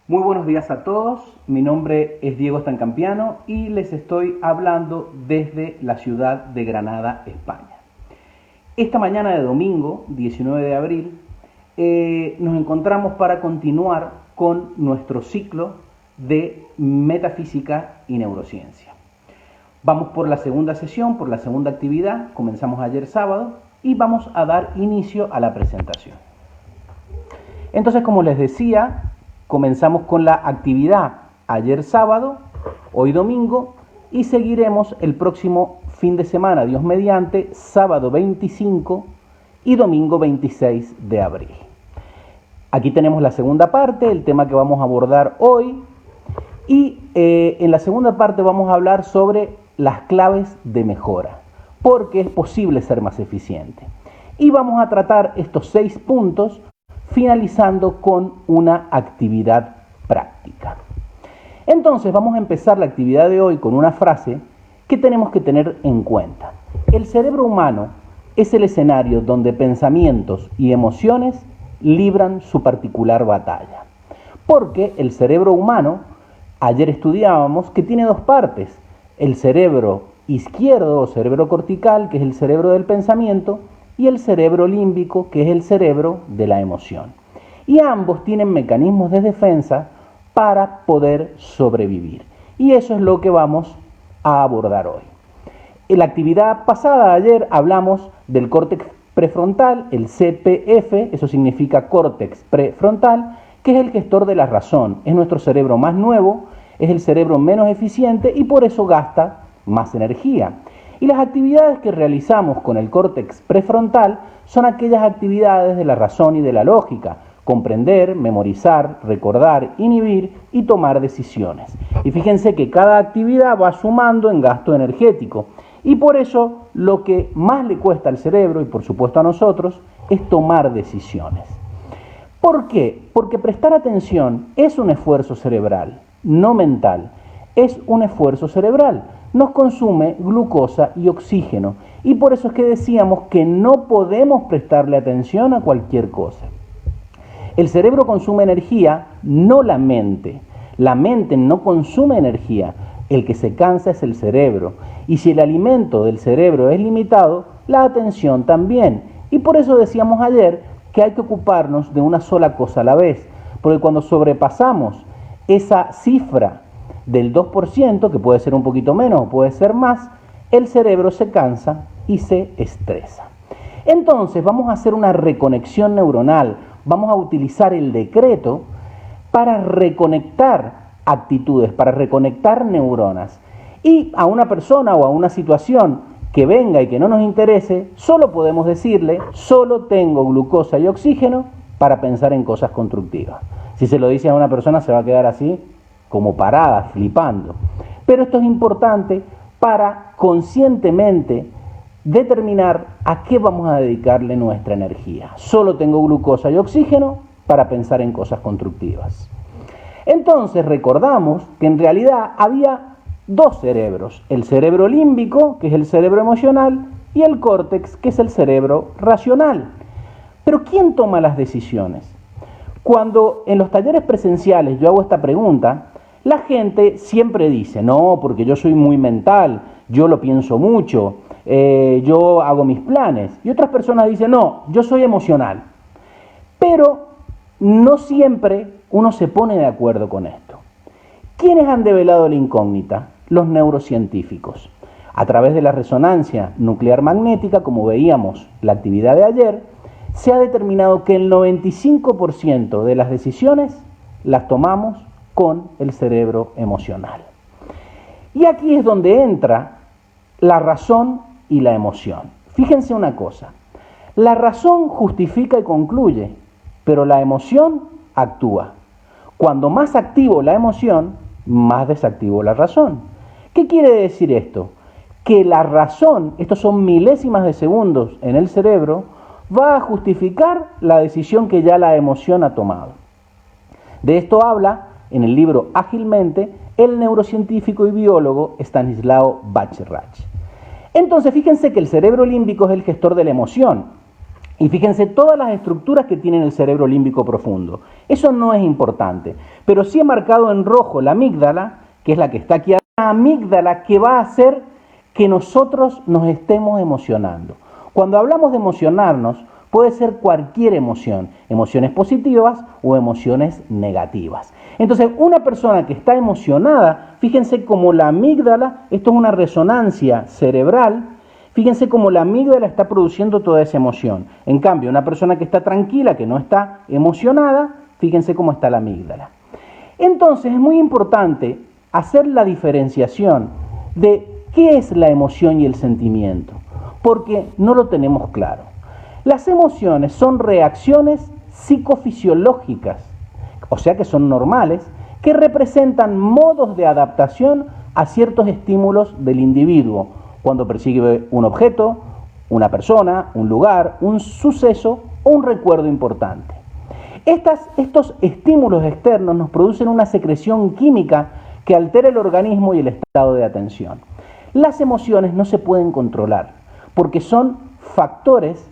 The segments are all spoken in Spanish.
Muy buenos días a todos, mi nombre es Diego Stancampiano y les estoy hablando desde la ciudad de Granada, España. Esta mañana de domingo, 19 de abril, nos encontramos para continuar con nuestro ciclo de metafísica y neurociencia. Vamos por la segunda sesión, por la segunda actividad, comenzamos ayer sábado y vamos a dar inicio a la presentación. Entonces, como les decía, comenzamos con la actividad ayer sábado, hoy domingo, y seguiremos el próximo fin de semana, Dios mediante, sábado 25 y domingo 26 de abril. Aquí tenemos la segunda parte, el tema que vamos a abordar hoy, y en la segunda parte vamos a hablar sobre las claves de mejora, porque es posible ser más eficiente. Y vamos a tratar estos 6 puntos finalizando con una actividad práctica. Entonces vamos a empezar la actividad de hoy con una frase que tenemos que tener en cuenta. El cerebro humano es el escenario donde pensamientos y emociones libran su particular batalla. Porque el cerebro humano, ayer estudiábamos que tiene 2 partes, el cerebro izquierdo o cerebro cortical, que es el cerebro del pensamiento, y el cerebro límbico, que es el cerebro de la emoción. Y ambos tienen mecanismos de defensa para poder sobrevivir. Y eso es lo que vamos a abordar hoy. En la actividad pasada, ayer, hablamos del córtex prefrontal, el CPF, eso significa córtex prefrontal, que es el gestor de la razón. Es nuestro cerebro más nuevo, es el cerebro menos eficiente y por eso gasta más energía. Y las actividades que realizamos con el córtex prefrontal son aquellas actividades de la razón y de la lógica: comprender, memorizar, recordar, inhibir y tomar decisiones. Y fíjense que cada actividad va sumando en gasto energético. Y por eso lo que más le cuesta al cerebro, y por supuesto a nosotros, es tomar decisiones. ¿Por qué? Porque prestar atención es un esfuerzo cerebral, no mental. Es un esfuerzo cerebral. Nos consume glucosa y oxígeno. Y por eso es que decíamos que no podemos prestarle atención a cualquier cosa. El cerebro consume energía, no la mente. La mente no consume energía. El que se cansa es el cerebro. Y si el alimento del cerebro es limitado, la atención también. Y por eso decíamos ayer que hay que ocuparnos de una sola cosa a la vez. Porque cuando sobrepasamos esa cifra del 2%, que puede ser un poquito menos o puede ser más, el cerebro se cansa y se estresa. Entonces vamos a hacer una reconexión neuronal, vamos a utilizar el decreto para reconectar actitudes, para reconectar neuronas. Y a una persona o a una situación que venga y que no nos interese, solo podemos decirle, solo tengo glucosa y oxígeno para pensar en cosas constructivas. Si se lo dice a una persona se va a quedar así, como parada, flipando. Pero esto es importante para conscientemente determinar a qué vamos a dedicarle nuestra energía. Solo tengo glucosa y oxígeno para pensar en cosas constructivas. Entonces recordamos que en realidad había 2 cerebros, el cerebro límbico, que es el cerebro emocional, y el córtex, que es el cerebro racional. Pero ¿quién toma las decisiones? Cuando en los talleres presenciales yo hago esta pregunta, la gente siempre dice, no, porque yo soy muy mental, yo lo pienso mucho, yo hago mis planes. Y otras personas dicen, no, yo soy emocional. Pero no siempre uno se pone de acuerdo con esto. ¿Quiénes han develado la incógnita? Los neurocientíficos. A través de la resonancia nuclear magnética, como veíamos la actividad de ayer, se ha determinado que el 95% de las decisiones las tomamos con el cerebro emocional. Y aquí es donde entra la razón y la emoción. Fíjense una cosa, la razón justifica y concluye, pero la emoción actúa. Cuando más activo la emoción, más desactivo la razón. ¿Qué quiere decir esto? Que la razón, estos son milésimas de segundos en el cerebro, va a justificar la decisión que ya la emoción ha tomado. De esto habla en el libro Ágilmente el neurocientífico y biólogo Stanislaw Bachrach. Entonces, fíjense que el cerebro límbico es el gestor de la emoción. Y fíjense todas las estructuras que tiene el cerebro límbico profundo. Eso no es importante, pero sí he marcado en rojo la amígdala, que es la que está aquí, la amígdala que va a hacer que nosotros nos estemos emocionando. Cuando hablamos de emocionarnos, puede ser cualquier emoción, emociones positivas o emociones negativas. Entonces, una persona que está emocionada, fíjense cómo la amígdala, esto es una resonancia cerebral, fíjense cómo la amígdala está produciendo toda esa emoción. En cambio, una persona que está tranquila, que no está emocionada, fíjense cómo está la amígdala. Entonces, es muy importante hacer la diferenciación de qué es la emoción y el sentimiento, porque no lo tenemos claro. Las emociones son reacciones psicofisiológicas, o sea que son normales, que representan modos de adaptación a ciertos estímulos del individuo, cuando percibe un objeto, una persona, un lugar, un suceso o un recuerdo importante. Estos estímulos externos nos producen una secreción química que altera el organismo y el estado de atención. Las emociones no se pueden controlar porque son factores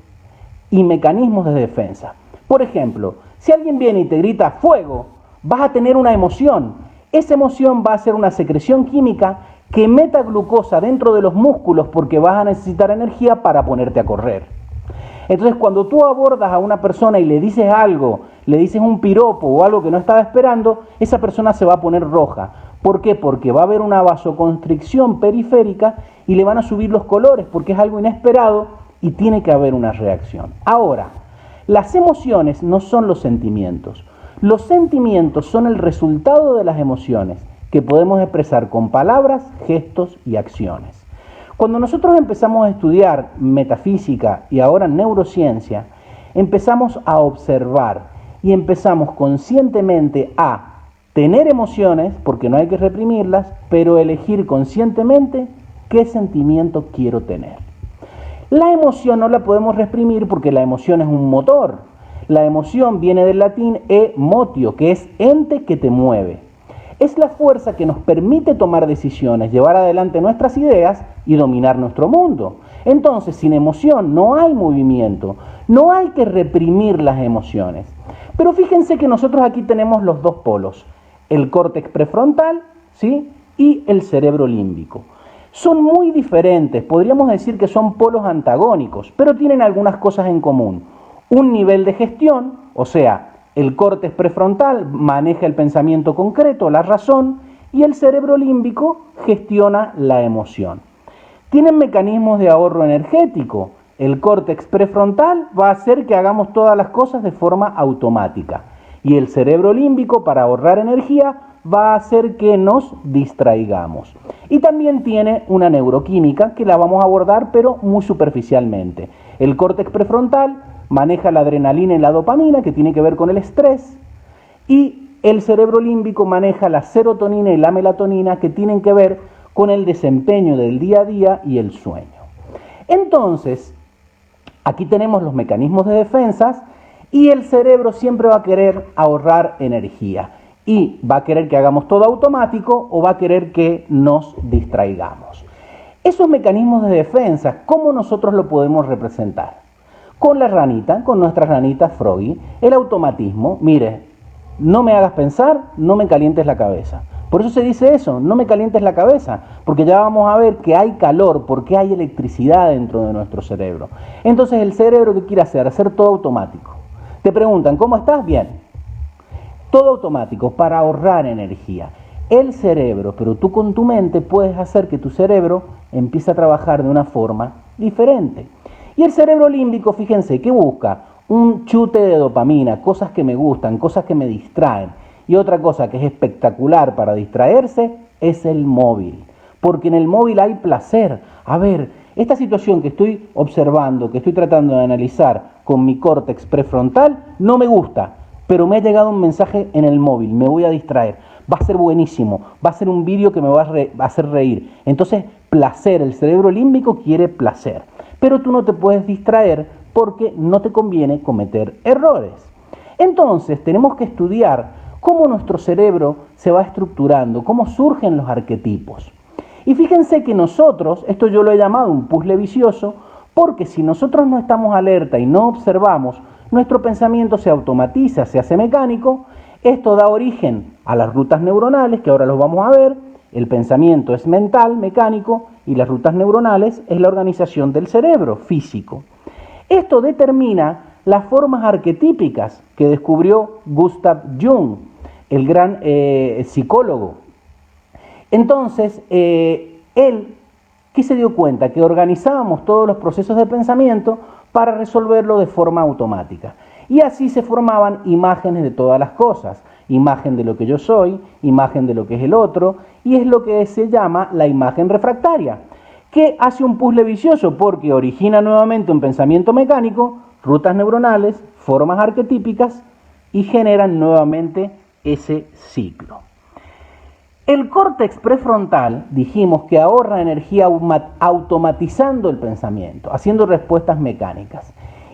y mecanismos de defensa. Por ejemplo, si alguien viene y te grita fuego, vas a tener una emoción. Esa emoción va a ser una secreción química que meta glucosa dentro de los músculos porque vas a necesitar energía para ponerte a correr. Entonces, cuando tú abordas a una persona y le dices algo, le dices un piropo o algo que no estaba esperando, esa persona se va a poner roja. ¿Por qué? Porque va a haber una vasoconstricción periférica y le van a subir los colores porque es algo inesperado y tiene que haber una reacción. Ahora, las emociones no son los sentimientos. Los sentimientos son el resultado de las emociones que podemos expresar con palabras, gestos y acciones. Cuando nosotros empezamos a estudiar metafísica y ahora neurociencia, empezamos a observar y empezamos conscientemente a tener emociones, porque no hay que reprimirlas, pero elegir conscientemente qué sentimiento quiero tener. La emoción no la podemos reprimir porque la emoción es un motor. La emoción viene del latín emotio, que es ente que te mueve. Es la fuerza que nos permite tomar decisiones, llevar adelante nuestras ideas y dominar nuestro mundo. Entonces, sin emoción no hay movimiento, no hay que reprimir las emociones. Pero fíjense que nosotros aquí tenemos los dos polos, el córtex prefrontal, ¿sí?, y el cerebro límbico. Son muy diferentes, podríamos decir que son polos antagónicos, pero tienen algunas cosas en común. Un nivel de gestión, o sea, el córtex prefrontal maneja el pensamiento concreto, la razón, y el cerebro límbico gestiona la emoción. Tienen mecanismos de ahorro energético. El córtex prefrontal va a hacer que hagamos todas las cosas de forma automática. Y el cerebro límbico, para ahorrar energía, va a hacer que nos distraigamos. Y también tiene una neuroquímica que la vamos a abordar, pero muy superficialmente. El córtex prefrontal maneja la adrenalina y la dopamina, que tiene que ver con el estrés, y el cerebro límbico maneja la serotonina y la melatonina, que tienen que ver con el desempeño del día a día y el sueño. Entonces, aquí tenemos los mecanismos de defensas y el cerebro siempre va a querer ahorrar energía y va a querer que hagamos todo automático o va a querer que nos distraigamos. Esos mecanismos de defensa, ¿cómo nosotros lo podemos representar? Con la ranita, con nuestra ranita Froggy, el automatismo, mire, no me hagas pensar, no me calientes la cabeza. Por eso se dice eso, no me calientes la cabeza, porque ya vamos a ver que hay calor, porque hay electricidad dentro de nuestro cerebro. Entonces el cerebro, ¿qué quiere hacer? Hacer todo automático. Te preguntan, ¿cómo estás? Bien. Todo automático, para ahorrar energía. El cerebro, pero tú con tu mente puedes hacer que tu cerebro empiece a trabajar de una forma diferente. Y el cerebro límbico, fíjense, ¿qué busca? Un chute de dopamina, cosas que me gustan, cosas que me distraen. Y otra cosa que es espectacular para distraerse es el móvil. Porque en el móvil hay placer. A ver, esta situación que estoy observando, que estoy tratando de analizar con mi córtex prefrontal, no me gusta. Pero me ha llegado un mensaje en el móvil, me voy a distraer. Va a ser buenísimo, va a ser un vídeo que me va a hacer reír. Entonces, placer, el cerebro límbico quiere placer. Pero tú no te puedes distraer porque no te conviene cometer errores. Entonces, tenemos que estudiar cómo nuestro cerebro se va estructurando, cómo surgen los arquetipos. Y fíjense que nosotros, esto yo lo he llamado un puzzle vicioso, Porque si nosotros no estamos alerta y no observamos, nuestro pensamiento se automatiza, se hace mecánico. Esto da origen a las rutas neuronales, que ahora los vamos a ver. El pensamiento es mental, mecánico, y las rutas neuronales es la organización del cerebro, físico. Esto determina las formas arquetípicas que descubrió Gustav Jung, el gran psicólogo. Entonces, él, ¿qué se dio cuenta? Que organizábamos todos los procesos de pensamiento para resolverlo de forma automática. Y así se formaban imágenes de todas las cosas. Imagen de lo que yo soy, imagen de lo que es el otro, y es lo que se llama la imagen refractaria, que hace un puzzle vicioso porque origina nuevamente un pensamiento mecánico, rutas neuronales, formas arquetípicas, y generan nuevamente ese ciclo. El córtex prefrontal, dijimos que ahorra energía automatizando el pensamiento, haciendo respuestas mecánicas.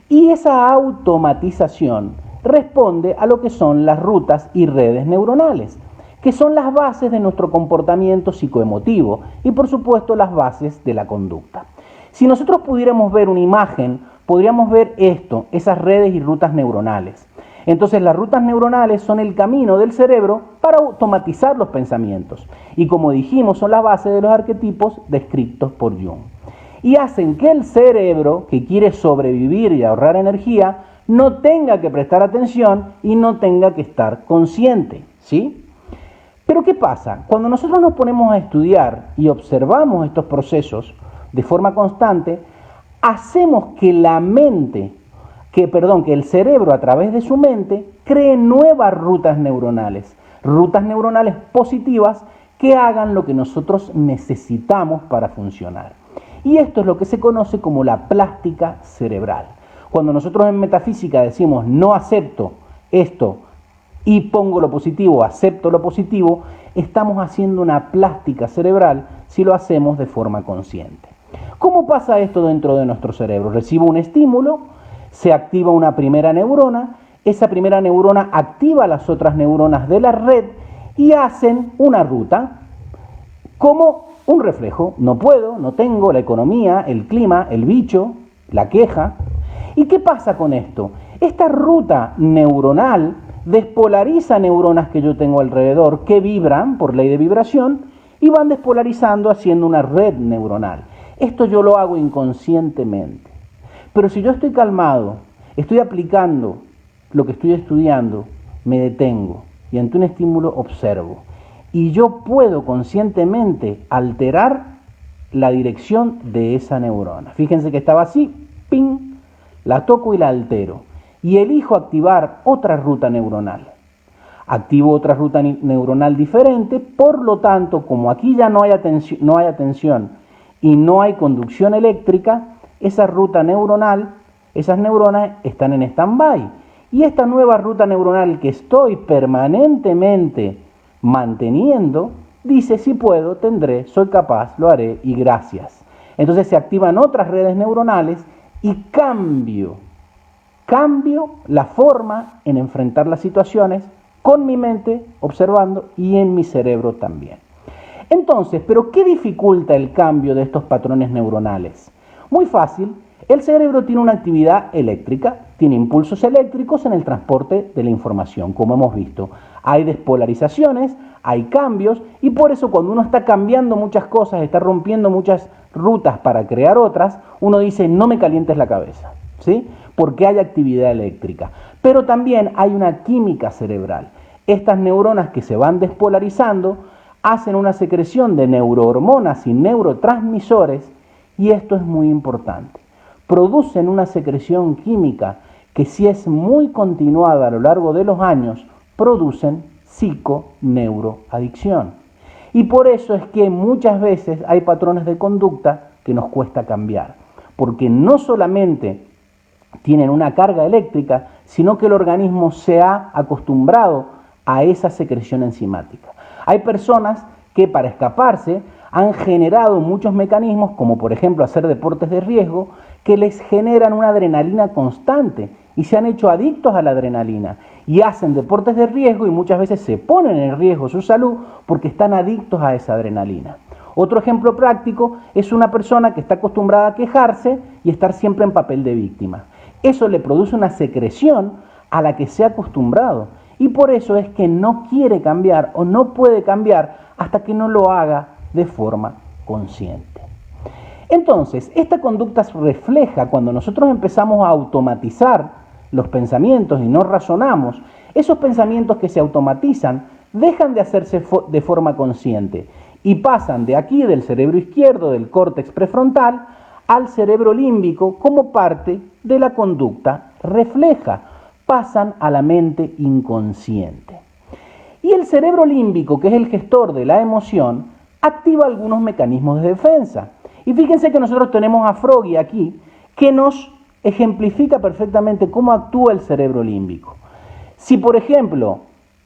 Y esa automatización responde a lo que son las rutas y redes neuronales, que son las bases de nuestro comportamiento psicoemotivo y por supuesto las bases de la conducta. Si nosotros pudiéramos ver una imagen, podríamos ver esto, esas redes y rutas neuronales. Entonces las rutas neuronales son el camino del cerebro para automatizar los pensamientos y como dijimos son la base de los arquetipos descritos por Jung. Y hacen que el cerebro, que quiere sobrevivir y ahorrar energía, no tenga que prestar atención y no tenga que estar consciente, ¿sí? Pero ¿qué pasa? Cuando nosotros nos ponemos a estudiar y observamos estos procesos de forma constante, hacemos que que el cerebro a través de su mente cree nuevas rutas neuronales positivas que hagan lo que nosotros necesitamos para funcionar. Y esto es lo que se conoce como la plástica cerebral. Cuando nosotros en metafísica decimos no acepto esto y pongo lo positivo, acepto lo positivo, estamos haciendo una plástica cerebral si lo hacemos de forma consciente. ¿Cómo pasa esto dentro de nuestro cerebro? Recibo un estímulo, se activa una primera neurona, esa primera neurona activa las otras neuronas de la red y hacen una ruta como un reflejo. No puedo, no tengo, la economía, el clima, el bicho, la queja. ¿Y qué pasa con esto? Esta ruta neuronal despolariza neuronas que yo tengo alrededor que vibran por ley de vibración y van despolarizando haciendo una red neuronal. Esto yo lo hago inconscientemente. Pero si yo estoy calmado, estoy aplicando lo que estoy estudiando, me detengo y ante un estímulo observo. Y yo puedo conscientemente alterar la dirección de esa neurona. Fíjense que estaba así, ping, la toco y la altero. Y elijo activar otra ruta neuronal. Activo otra ruta neuronal diferente, por lo tanto, como aquí ya no hay atención y no hay conducción eléctrica, esa ruta neuronal, esas neuronas están en stand-by. Y esta nueva ruta neuronal que estoy permanentemente manteniendo, dice si puedo, tendré, soy capaz, lo haré y gracias. Entonces se activan otras redes neuronales y cambio la forma en enfrentar las situaciones con mi mente observando y en mi cerebro también. Entonces, ¿pero qué dificulta el cambio de estos patrones neuronales? Muy fácil, el cerebro tiene una actividad eléctrica, tiene impulsos eléctricos en el transporte de la información, como hemos visto. Hay despolarizaciones, hay cambios, y por eso cuando uno está cambiando muchas cosas, está rompiendo muchas rutas para crear otras, uno dice, no me calientes la cabeza, ¿sí? Porque hay actividad eléctrica. Pero también hay una química cerebral. Estas neuronas que se van despolarizando hacen una secreción de neurohormonas y neurotransmisores, y esto es muy importante. Producen una secreción química que si es muy continuada a lo largo de los años, producen psiconeuroadicción. Y por eso es que muchas veces hay patrones de conducta que nos cuesta cambiar, porque no solamente tienen una carga eléctrica, sino que el organismo se ha acostumbrado a esa secreción enzimática. Hay personas que para escaparse han generado muchos mecanismos, como por ejemplo hacer deportes de riesgo, que les generan una adrenalina constante y se han hecho adictos a la adrenalina y hacen deportes de riesgo y muchas veces se ponen en riesgo su salud porque están adictos a esa adrenalina. Otro ejemplo práctico es una persona que está acostumbrada a quejarse y y estar siempre en papel de víctima. Eso le produce una secreción a la que se ha acostumbrado y por eso es que no quiere cambiar o no puede cambiar hasta que no lo haga de forma consciente. Entonces, esta conducta refleja cuando nosotros empezamos a automatizar los pensamientos y no razonamos, esos pensamientos que se automatizan dejan de hacerse de forma consciente y pasan de aquí, del cerebro izquierdo, del córtex prefrontal, al cerebro límbico como parte de la conducta refleja, pasan a la mente inconsciente. Y el cerebro límbico, que es el gestor de la emoción, activa algunos mecanismos de defensa. Y fíjense que nosotros tenemos a Froggy aquí, que nos ejemplifica perfectamente cómo actúa el cerebro límbico. Si, por ejemplo,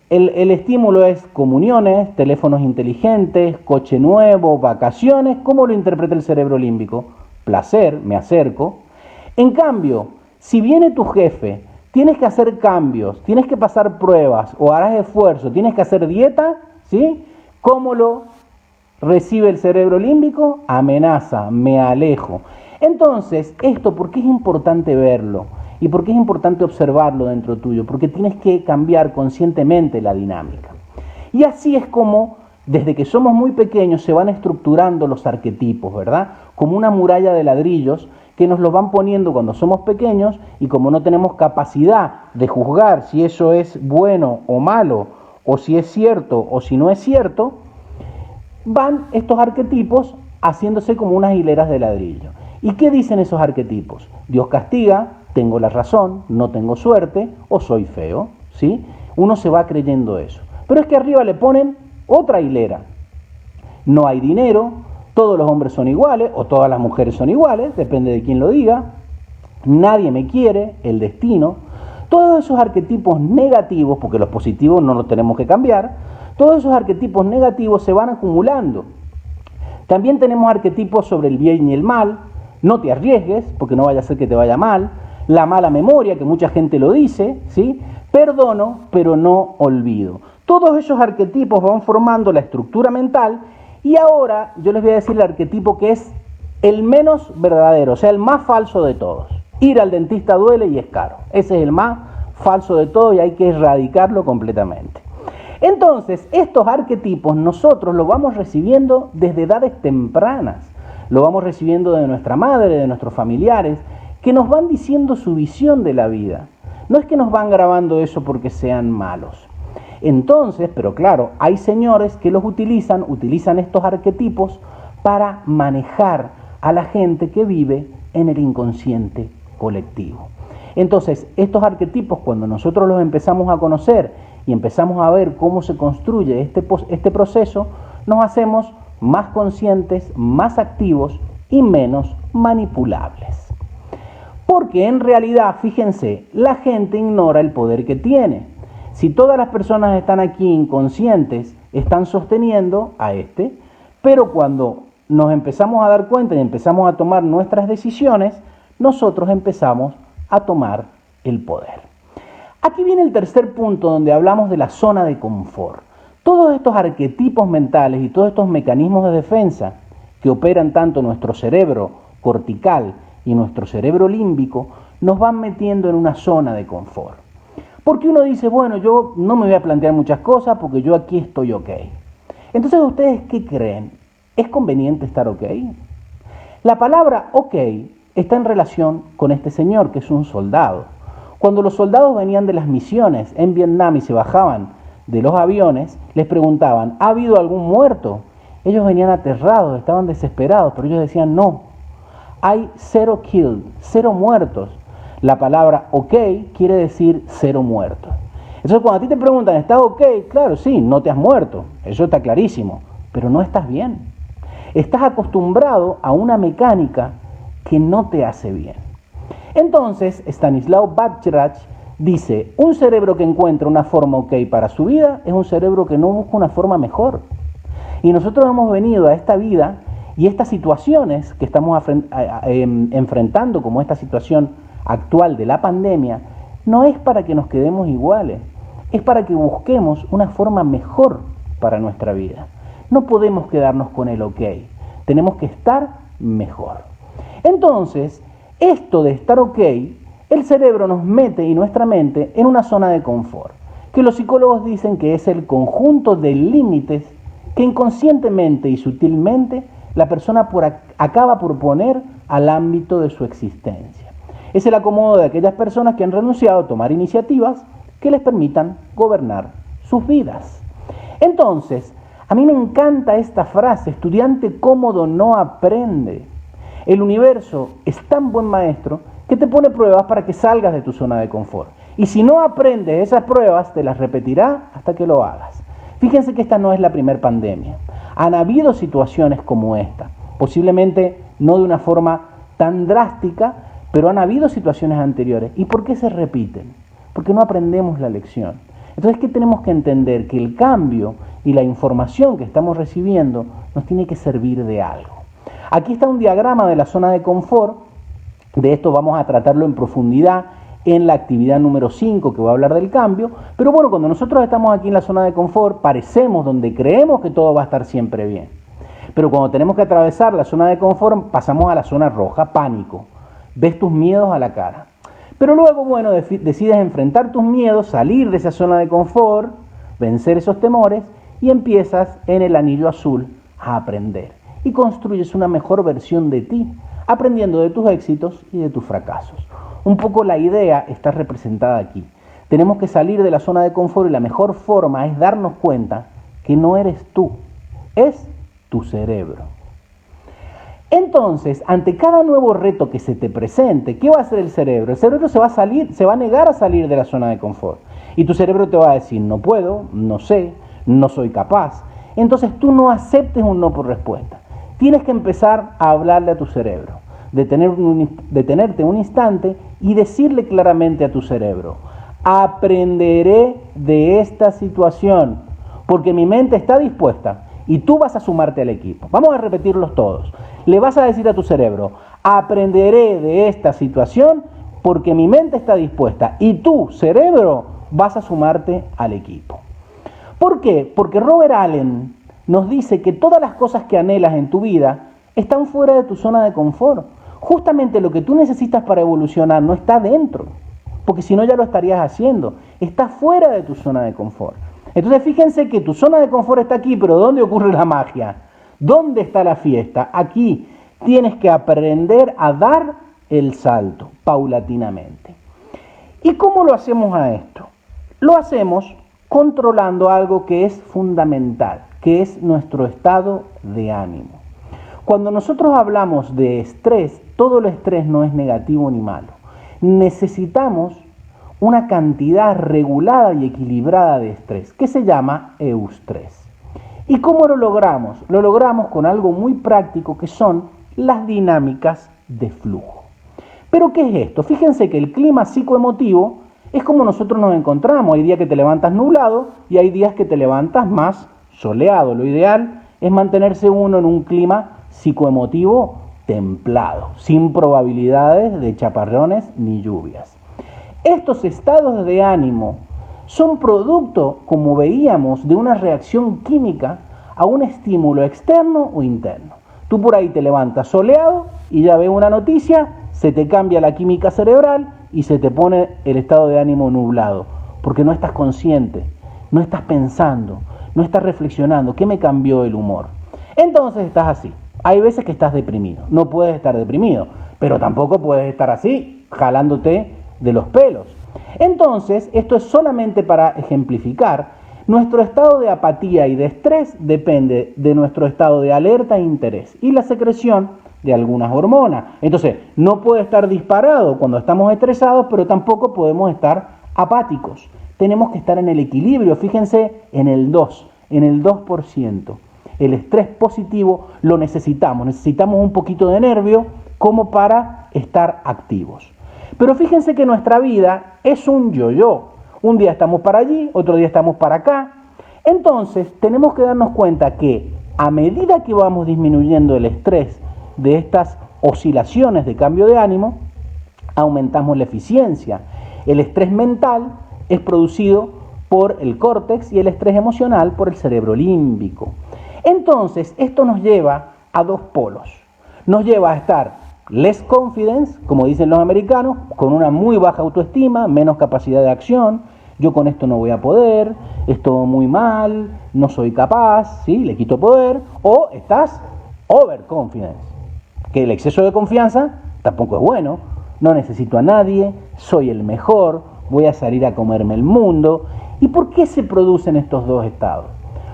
el estímulo es comuniones, teléfonos inteligentes, coche nuevo, vacaciones, ¿cómo lo interpreta el cerebro límbico? Placer, me acerco. En cambio, si viene tu jefe, tienes que hacer cambios, tienes que pasar pruebas o harás esfuerzo, tienes que hacer dieta, ¿sí? ¿Cómo lo recibe el cerebro límbico? Amenaza, me alejo. Entonces, esto, ¿por qué es importante verlo? ¿Y por qué es importante observarlo dentro tuyo? Porque tienes que cambiar conscientemente la dinámica. Y así es como, desde que somos muy pequeños, se van estructurando los arquetipos, ¿verdad? Como una muralla de ladrillos que nos los van poniendo cuando somos pequeños y como no tenemos capacidad de juzgar si eso es bueno o malo, o si es cierto o si no es cierto, van estos arquetipos haciéndose como unas hileras de ladrillo. ¿Y qué dicen esos arquetipos? Dios castiga, tengo la razón, no tengo suerte o soy feo, ¿sí? Uno se va creyendo eso. Pero es que arriba le ponen otra hilera. No hay dinero, todos los hombres son iguales o todas las mujeres son iguales, depende de quién lo diga. Nadie me quiere, el destino. Todos esos arquetipos negativos, porque los positivos no los tenemos que cambiar, todos esos arquetipos negativos se van acumulando. También tenemos arquetipos sobre el bien y el mal. No te arriesgues, porque no vaya a ser que te vaya mal. La mala memoria, que mucha gente lo dice, ¿sí? Perdono, pero no olvido. Todos esos arquetipos van formando la estructura mental y ahora yo les voy a decir el arquetipo que es el menos verdadero, o sea, el más falso de todos. Ir al dentista duele y es caro. Ese es el más falso de todos y hay que erradicarlo completamente. Entonces, estos arquetipos nosotros los vamos recibiendo desde edades tempranas. Lo vamos recibiendo de nuestra madre, de nuestros familiares, que nos van diciendo su visión de la vida. No es que nos van grabando eso porque sean malos. Entonces, pero claro, hay señores que los utilizan estos arquetipos para manejar a la gente que vive en el inconsciente colectivo. Entonces, estos arquetipos, cuando nosotros los empezamos a conocer y empezamos a ver cómo se construye este proceso, nos hacemos más conscientes, más activos y menos manipulables. Porque en realidad, fíjense, la gente ignora el poder que tiene. Si todas las personas están aquí inconscientes, están sosteniendo a pero cuando nos empezamos a dar cuenta y empezamos a tomar nuestras decisiones, nosotros empezamos a tomar el poder. Aquí viene el tercer punto donde hablamos de la zona de confort. Todos estos arquetipos mentales y todos estos mecanismos de defensa que operan tanto nuestro cerebro cortical y nuestro cerebro límbico nos van metiendo en una zona de confort. Porque uno dice, bueno, yo no me voy a plantear muchas cosas porque yo aquí estoy ok. Entonces, ¿ustedes qué creen? ¿Es conveniente estar ok? La palabra ok está en relación con este señor que es un soldado. Cuando los soldados venían de las misiones en Vietnam y se bajaban de los aviones, les preguntaban, ¿ha habido algún muerto? Ellos venían aterrados, estaban desesperados, pero ellos decían, no, hay 0 killed, 0 muertos. La palabra ok quiere decir 0 muertos. Entonces cuando a ti te preguntan, ¿estás ok? Claro, sí, no te has muerto, eso está clarísimo, pero no estás bien. Estás acostumbrado a una mecánica que no te hace bien. Entonces, Stanislav Bachrach dice, un cerebro que encuentra una forma ok para su vida es un cerebro que no busca una forma mejor. Y nosotros hemos venido a esta vida y estas situaciones que estamos enfrentando, como esta situación actual de la pandemia, no es para que nos quedemos iguales, es para que busquemos una forma mejor para nuestra vida. No podemos quedarnos con el ok, tenemos que estar mejor. Entonces, esto de estar ok, el cerebro nos mete y nuestra mente en una zona de confort, que los psicólogos dicen que es el conjunto de límites que inconscientemente y sutilmente la persona acaba por poner al ámbito de su existencia. Es el acomodo de aquellas personas que han renunciado a tomar iniciativas que les permitan gobernar sus vidas. Entonces, a mí me encanta esta frase: estudiante cómodo no aprende. El universo es tan buen maestro que te pone pruebas para que salgas de tu zona de confort. Y si no aprendes esas pruebas, te las repetirá hasta que lo hagas. Fíjense que esta no es la primera pandemia. Han habido situaciones como esta, posiblemente no de una forma tan drástica, pero han habido situaciones anteriores. ¿Y por qué se repiten? Porque no aprendemos la lección. Entonces, ¿qué tenemos que entender? Que el cambio y la información que estamos recibiendo nos tiene que servir de algo. Aquí está un diagrama de la zona de confort. De esto vamos a tratarlo en profundidad en la actividad número 5, que voy a hablar del cambio. Pero bueno, cuando nosotros estamos aquí en la zona de confort, parecemos donde creemos que todo va a estar siempre bien. Pero cuando tenemos que atravesar la zona de confort, pasamos a la zona roja, pánico. Ves tus miedos a la cara. Pero luego, bueno, decides enfrentar tus miedos, salir de esa zona de confort, vencer esos temores y empiezas en el anillo azul a aprender. Y construyes una mejor versión de ti, aprendiendo de tus éxitos y de tus fracasos. Un poco la idea está representada aquí. Tenemos que salir de la zona de confort y la mejor forma es darnos cuenta que no eres tú, es tu cerebro. Entonces, ante cada nuevo reto que se te presente, ¿qué va a hacer el cerebro? El cerebro se va a negar a salir de la zona de confort. Y tu cerebro te va a decir: no puedo, no sé, no soy capaz. Entonces tú no aceptes un no por respuesta. Tienes que empezar a hablarle a tu cerebro, detenerte un instante y decirle claramente a tu cerebro: aprenderé de esta situación, porque mi mente está dispuesta y tú vas a sumarte al equipo. Vamos a repetirlos todos. Le vas a decir a tu cerebro: aprenderé de esta situación porque mi mente está dispuesta y tú, cerebro, vas a sumarte al equipo. ¿Por qué? Porque Robert Allen nos dice que todas las cosas que anhelas en tu vida están fuera de tu zona de confort. Justamente lo que tú necesitas para evolucionar no está dentro, porque si no ya lo estarías haciendo. Está fuera de tu zona de confort. Entonces fíjense que tu zona de confort está aquí, pero ¿dónde ocurre la magia? ¿Dónde está la fiesta? Aquí. Tienes que aprender a dar el salto paulatinamente. ¿Y cómo lo hacemos a esto? Lo hacemos controlando algo que es fundamental, que es nuestro estado de ánimo. Cuando nosotros hablamos de estrés, todo el estrés no es negativo ni malo. Necesitamos una cantidad regulada y equilibrada de estrés, que se llama eustrés. ¿Y cómo lo logramos? Lo logramos con algo muy práctico, que son las dinámicas de flujo. ¿Pero qué es esto? Fíjense que el clima psicoemotivo es como nosotros nos encontramos. Hay días que te levantas nublado y hay días que te levantas más soleado. Lo ideal es mantenerse uno en un clima psicoemotivo templado, sin probabilidades de chaparrones ni lluvias. Estos estados de ánimo son producto, como veíamos, de una reacción química a un estímulo externo o interno. Tú por ahí te levantas soleado y ya ves una noticia, se te cambia la química cerebral y se te pone el estado de ánimo nublado, porque no estás consciente, no estás pensando, no estás reflexionando. ¿Qué me cambió el humor? Entonces estás así. Hay veces que estás deprimido. No puedes estar deprimido, pero tampoco puedes estar así, jalándote de los pelos. Entonces, esto es solamente para ejemplificar. Nuestro estado de apatía y de estrés depende de nuestro estado de alerta e interés y la secreción de algunas hormonas. Entonces, no puede estar disparado cuando estamos estresados, pero tampoco podemos estar apáticos. Tenemos que estar en el equilibrio. Fíjense en el 2%. El estrés positivo lo necesitamos. Necesitamos un poquito de nervio como para estar activos. Pero fíjense que nuestra vida es un yo-yo. Un día estamos para allí, otro día estamos para acá. Entonces, tenemos que darnos cuenta que a medida que vamos disminuyendo el estrés de estas oscilaciones de cambio de ánimo, aumentamos la eficiencia. El estrés mental es producido por el córtex y el estrés emocional por el cerebro límbico. Entonces, esto nos lleva a dos polos. Nos lleva a estar less confidence, como dicen los americanos, con una muy baja autoestima, menos capacidad de acción. Yo con esto no voy a poder, esto muy mal, no soy capaz, ¿sí? Le quito poder. O estás overconfidence, que el exceso de confianza tampoco es bueno. No necesito a nadie, soy el mejor, voy a salir a comerme el mundo. ¿Y por qué se producen estos dos estados?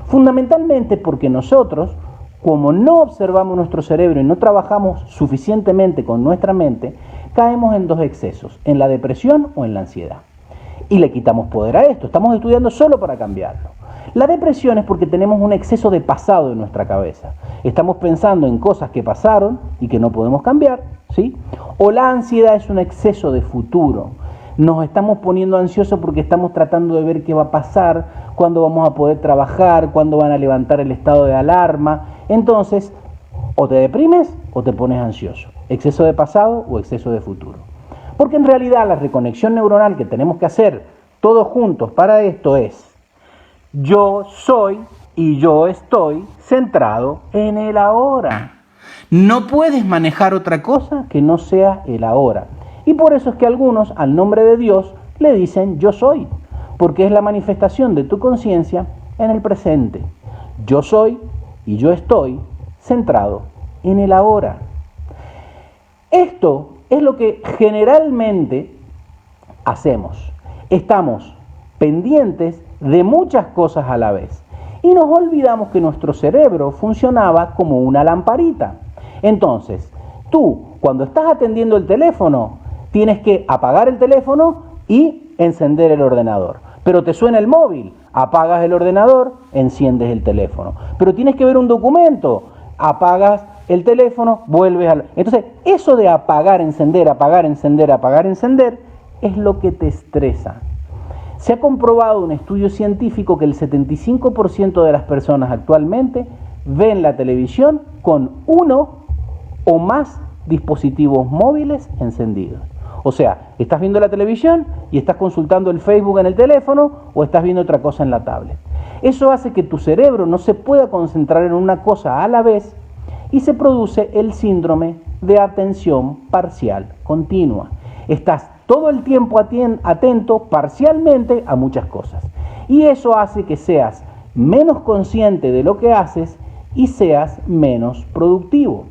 Fundamentalmente porque nosotros, como no observamos nuestro cerebro y no trabajamos suficientemente con nuestra mente, caemos en dos excesos, en la depresión o en la ansiedad. Y le quitamos poder a esto, estamos estudiando solo para cambiarlo. La depresión es porque tenemos un exceso de pasado en nuestra cabeza. Estamos pensando en cosas que pasaron y que no podemos cambiar, ¿sí? O la ansiedad es un exceso de futuro. Nos estamos poniendo ansiosos porque estamos tratando de ver qué va a pasar, cuándo vamos a poder trabajar, cuándo van a levantar el estado de alarma. Entonces, o te deprimes o te pones ansioso. Exceso de pasado o exceso de futuro. Porque en realidad la reconexión neuronal que tenemos que hacer todos juntos para esto es: yo soy y yo estoy centrado en el ahora. No puedes manejar otra cosa que no sea el ahora. Y por eso es que algunos, al nombre de Dios, le dicen yo soy, porque es la manifestación de tu conciencia en el presente. Yo soy y yo estoy centrado en el ahora. Esto es lo que generalmente hacemos. Estamos pendientes de muchas cosas a la vez y nos olvidamos que nuestro cerebro funcionaba como una lamparita. Entonces, tú, cuando estás atendiendo el teléfono, tienes que apagar el teléfono y encender el ordenador. Pero te suena el móvil, apagas el ordenador, enciendes el teléfono. Pero tienes que ver un documento, apagas el teléfono, vuelves al... Entonces, eso de apagar, encender, apagar, encender, apagar, encender, es lo que te estresa. Se ha comprobado en un estudio científico que el 75% de las personas actualmente ven la televisión con uno o más dispositivos móviles encendidos. O sea, estás viendo la televisión y estás consultando el Facebook en el teléfono o estás viendo otra cosa en la tablet. Eso hace que tu cerebro no se pueda concentrar en una cosa a la vez y se produce el síndrome de atención parcial continua. Estás todo el tiempo atento parcialmente a muchas cosas. Y eso hace que seas menos consciente de lo que haces y seas menos productivo.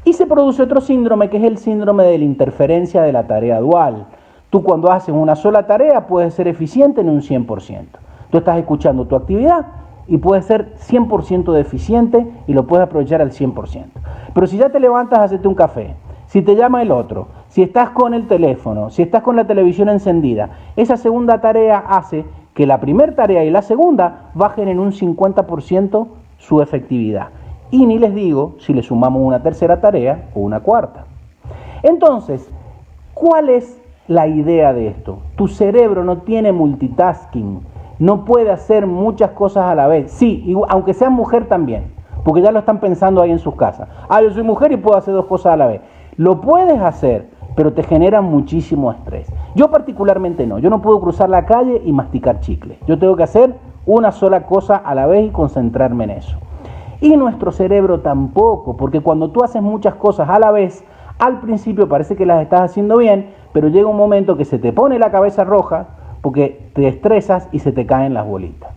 Y se produce otro síndrome que es el síndrome de la interferencia de la tarea dual. Tú cuando haces una sola tarea puedes ser eficiente en un 100%. Tú estás escuchando tu actividad y puedes ser 100% de eficiente y lo puedes aprovechar al 100%. Pero si ya te levantas a hacerte un café, si te llama el otro, si estás con el teléfono, si estás con la televisión encendida, esa segunda tarea hace que la primera tarea y la segunda bajen en un 50% su efectividad. Y ni les digo si le sumamos una tercera tarea o una cuarta. Entonces, ¿cuál es la idea de esto? Tu cerebro no tiene multitasking, no puede hacer muchas cosas a la vez. Sí, aunque sea mujer también, porque ya lo están pensando ahí en sus casas. Yo soy mujer y puedo hacer dos cosas a la vez. Lo puedes hacer, pero te genera muchísimo estrés. Yo particularmente no, yo no puedo cruzar la calle y masticar chicle. Yo tengo que hacer una sola cosa a la vez y concentrarme en eso. Y nuestro cerebro tampoco, porque cuando tú haces muchas cosas a la vez, al principio parece que las estás haciendo bien, pero llega un momento que se te pone la cabeza roja porque te estresas y se te caen las bolitas.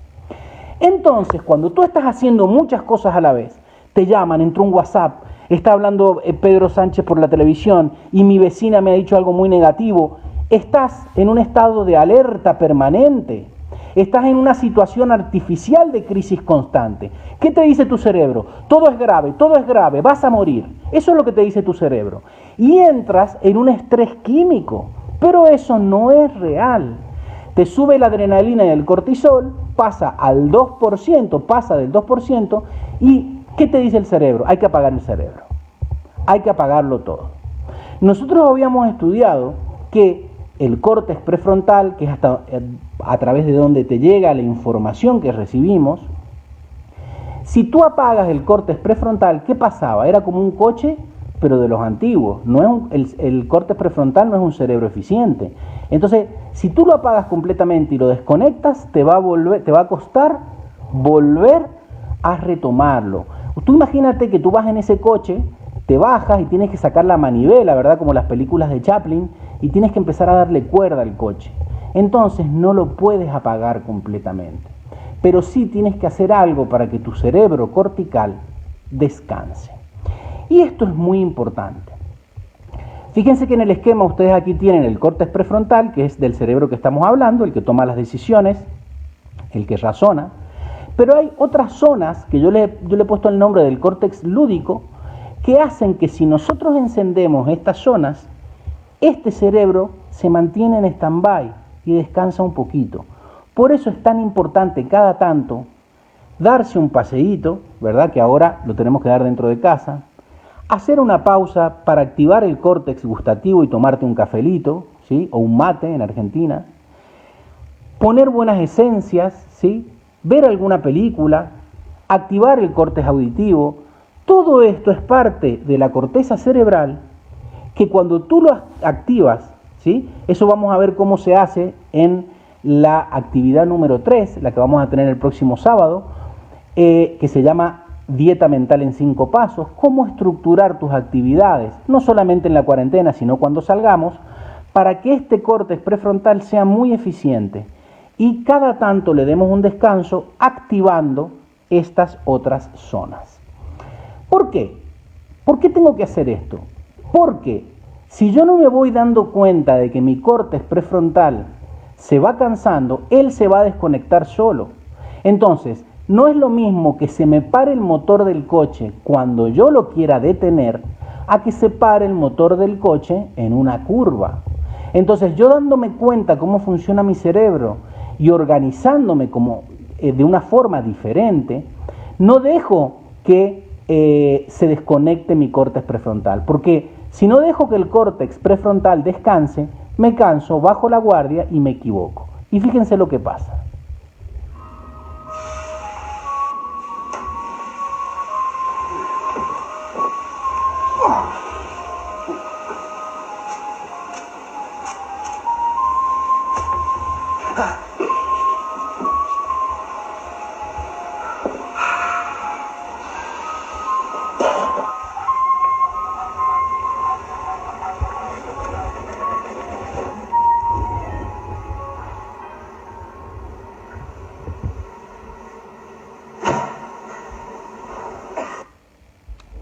Entonces, cuando tú estás haciendo muchas cosas a la vez, te llaman, entró un WhatsApp, está hablando Pedro Sánchez por la televisión y mi vecina me ha dicho algo muy negativo, estás en un estado de alerta permanente. Estás en una situación artificial de crisis constante. ¿Qué te dice tu cerebro? Todo es grave, vas a morir. Eso es lo que te dice tu cerebro. Y entras en un estrés químico, pero eso no es real. Te sube la adrenalina y el cortisol, pasa al 2%, pasa del 2%, y ¿qué te dice el cerebro? Hay que apagar el cerebro. Hay que apagarlo todo. Nosotros habíamos estudiado que el córtex prefrontal, que es hasta a través de donde te llega la información que recibimos, si tú apagas el córtex prefrontal, ¿qué pasaba? Era como un coche, pero de los antiguos. No es el córtex prefrontal no es un cerebro eficiente. Entonces, si tú lo apagas completamente y lo desconectas, te va a costar volver a retomarlo. Tú imagínate que tú vas en ese coche te bajas y tienes que sacar la manivela, ¿verdad? Como las películas de Chaplin, y tienes que empezar a darle cuerda al coche. Entonces no lo puedes apagar completamente, pero sí tienes que hacer algo para que tu cerebro cortical descanse. Y esto es muy importante. Fíjense que en el esquema ustedes aquí tienen el córtex prefrontal, que es del cerebro que estamos hablando, el que toma las decisiones, el que razona, pero hay otras zonas que yo le he puesto el nombre del córtex lúdico, que hacen que si nosotros encendemos estas zonas, este cerebro se mantiene en stand-by y descansa un poquito. Por eso es tan importante cada tanto darse un paseíto, ¿verdad? Que ahora lo tenemos que dar dentro de casa, hacer una pausa para activar el córtex gustativo y tomarte un cafelito, ¿sí? O un mate en Argentina, poner buenas esencias, ¿sí? Ver alguna película, activar el córtex auditivo. Todo esto es parte de la corteza cerebral que cuando tú lo activas, ¿sí? Eso vamos a ver cómo se hace en la actividad número 3, la que vamos a tener el próximo sábado, que se llama Dieta Mental en 5 Pasos, cómo estructurar tus actividades, no solamente en la cuarentena, sino cuando salgamos, para que este córtex prefrontal sea muy eficiente y cada tanto le demos un descanso activando estas otras zonas. ¿Por qué? ¿Por qué tengo que hacer esto? Porque si yo no me voy dando cuenta de que mi córtex prefrontal se va cansando, él se va a desconectar solo. Entonces, no es lo mismo que se me pare el motor del coche cuando yo lo quiera detener, a que se pare el motor del coche en una curva. Entonces, yo dándome cuenta cómo funciona mi cerebro y organizándome de una forma diferente, no dejo que se desconecte mi córtex prefrontal, porque si no dejo que el córtex prefrontal descanse, me canso, bajo la guardia y me equivoco. Y fíjense lo que pasa.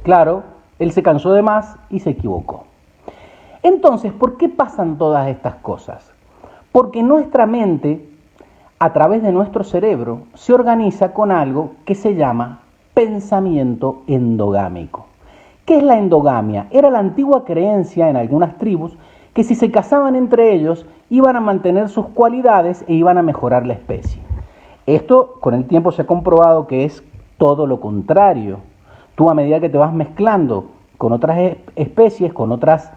Claro, él se cansó de más y se equivocó. Entonces, ¿por qué pasan todas estas cosas? Porque nuestra mente, a través de nuestro cerebro, se organiza con algo que se llama pensamiento endogámico. ¿Qué es la endogamia? Era la antigua creencia en algunas tribus que si se casaban entre ellos iban a mantener sus cualidades e iban a mejorar la especie. Esto con el tiempo se ha comprobado que es todo lo contrario. Tú a medida que te vas mezclando con otras especies, con otras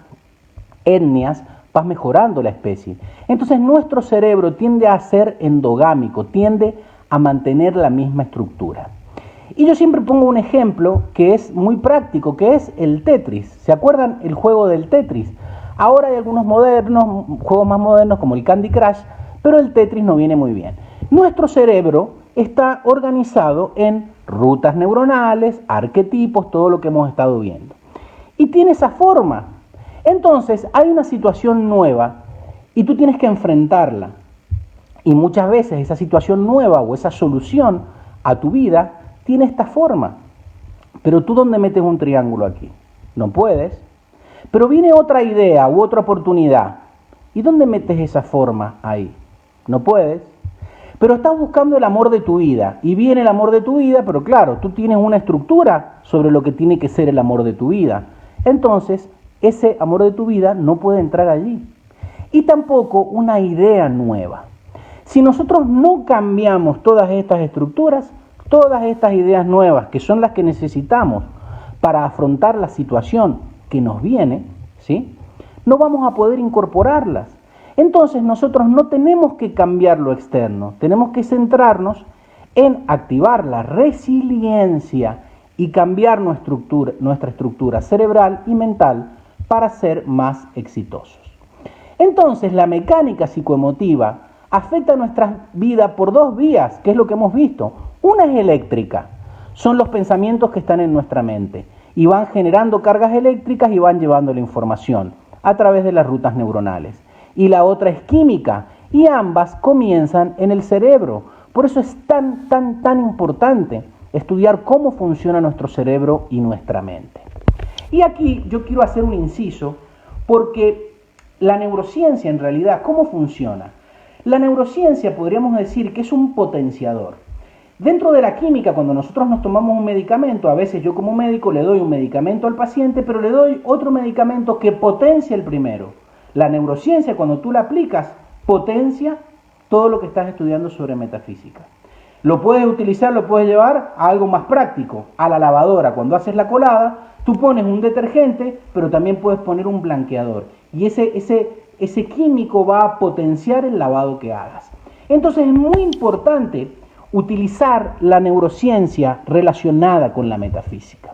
etnias, vas mejorando la especie. Entonces nuestro cerebro tiende a ser endogámico, tiende a mantener la misma estructura. Y yo siempre pongo un ejemplo que es muy práctico, que es el Tetris. ¿Se acuerdan el juego del Tetris? Ahora hay algunos juegos más modernos como el Candy Crush, pero el Tetris no viene muy bien. Nuestro cerebro está organizado en rutas neuronales, arquetipos, todo lo que hemos estado viendo. Y tiene esa forma. Entonces hay una situación nueva y tú tienes que enfrentarla. Y muchas veces esa situación nueva o esa solución a tu vida tiene esta forma. Pero tú, ¿dónde metes un triángulo aquí? No puedes. Pero viene otra idea u otra oportunidad. ¿Y dónde metes esa forma ahí? No puedes. Pero estás buscando el amor de tu vida, y viene el amor de tu vida, pero claro, tú tienes una estructura sobre lo que tiene que ser el amor de tu vida. Entonces, ese amor de tu vida no puede entrar allí. Y tampoco una idea nueva. Si nosotros no cambiamos todas estas estructuras, todas estas ideas nuevas, que son las que necesitamos para afrontar la situación que nos viene, ¿sí?, no vamos a poder incorporarlas. Entonces nosotros no tenemos que cambiar lo externo, tenemos que centrarnos en activar la resiliencia y cambiar nuestra estructura cerebral y mental para ser más exitosos. Entonces la mecánica psicoemotiva afecta nuestra vida por dos vías, que es lo que hemos visto. Una es eléctrica, son los pensamientos que están en nuestra mente. y van generando cargas eléctricas y van llevando la información a través de las rutas neuronales. Y la otra es química, y ambas comienzan en el cerebro. Por eso es tan importante estudiar cómo funciona nuestro cerebro y nuestra mente. Y aquí yo quiero hacer un inciso, porque la neurociencia en realidad, ¿cómo funciona? La neurociencia podríamos decir que es un potenciador. Dentro de la química, cuando nosotros nos tomamos un medicamento, a veces yo como médico le doy un medicamento al paciente, pero le doy otro medicamento que potencia el primero. La neurociencia, cuando tú la aplicas, potencia todo lo que estás estudiando sobre metafísica. Lo puedes utilizar, lo puedes llevar a algo más práctico, a la lavadora. Cuando haces la colada, tú pones un detergente, pero también puedes poner un blanqueador. Y ese químico va a potenciar el lavado que hagas. Entonces es muy importante utilizar la neurociencia relacionada con la metafísica.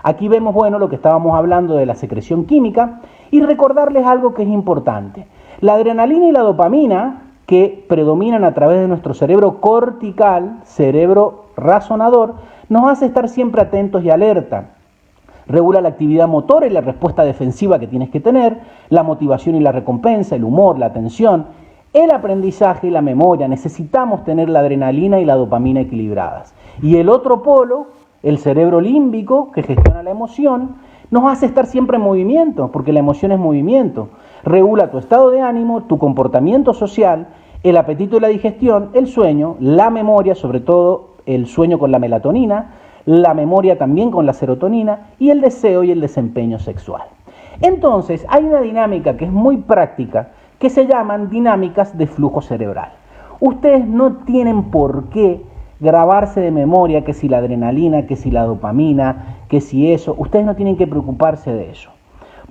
Aquí vemos, lo que estábamos hablando de la secreción química y recordarles algo que es importante. La adrenalina y la dopamina, que predominan a través de nuestro cerebro cortical, cerebro razonador, nos hace estar siempre atentos y alerta. Regula la actividad motora y la respuesta defensiva que tienes que tener, la motivación y la recompensa, el humor, la atención, el aprendizaje y la memoria. Necesitamos tener la adrenalina y la dopamina equilibradas. Y el otro polo, el cerebro límbico, que gestiona la emoción, nos hace estar siempre en movimiento, porque la emoción es movimiento. Regula tu estado de ánimo, tu comportamiento social, el apetito y la digestión, el sueño, la memoria, sobre todo el sueño con la melatonina, la memoria también con la serotonina y el deseo y el desempeño sexual. Entonces, hay una dinámica que es muy práctica que se llaman dinámicas de flujo cerebral. Ustedes no tienen por qué grabarse de memoria que si la adrenalina, que si la dopamina, que si eso. Ustedes no tienen que preocuparse de eso.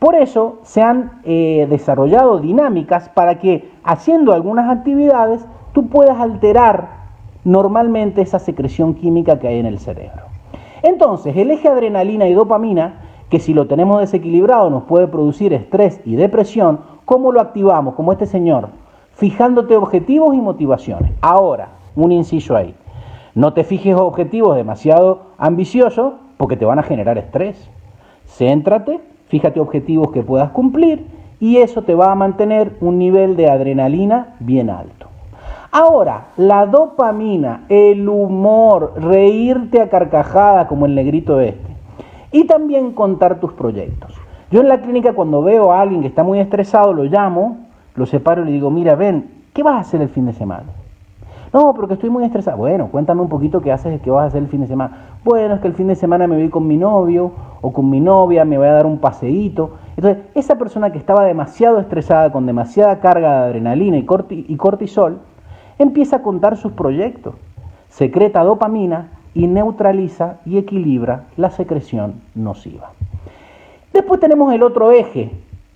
Por eso se han desarrollado dinámicas para que, haciendo algunas actividades, tú puedas alterar normalmente esa secreción química que hay en el cerebro. Entonces, el eje adrenalina y dopamina, que si lo tenemos desequilibrado nos puede producir estrés y depresión, ¿cómo lo activamos? Como este señor, fijándote objetivos y motivaciones. Ahora, un inciso ahí. No te fijes objetivos demasiado ambiciosos porque te van a generar estrés. Céntrate, fíjate objetivos que puedas cumplir y eso te va a mantener un nivel de adrenalina bien alto. Ahora, la dopamina, el humor, reírte a carcajada como el negrito este y también contar tus proyectos. Yo en la clínica cuando veo a alguien que está muy estresado lo llamo, lo separo y le digo, mira, ven, ¿qué vas a hacer el fin de semana? No, porque estoy muy estresado. Bueno, cuéntame un poquito qué haces, qué vas a hacer el fin de semana. Bueno, es que el fin de semana me voy con mi novio o con mi novia, me voy a dar un paseíto. Entonces, esa persona que estaba demasiado estresada, con demasiada carga de adrenalina y cortisol, empieza a contar sus proyectos, secreta dopamina y neutraliza y equilibra la secreción nociva. Después tenemos el otro eje,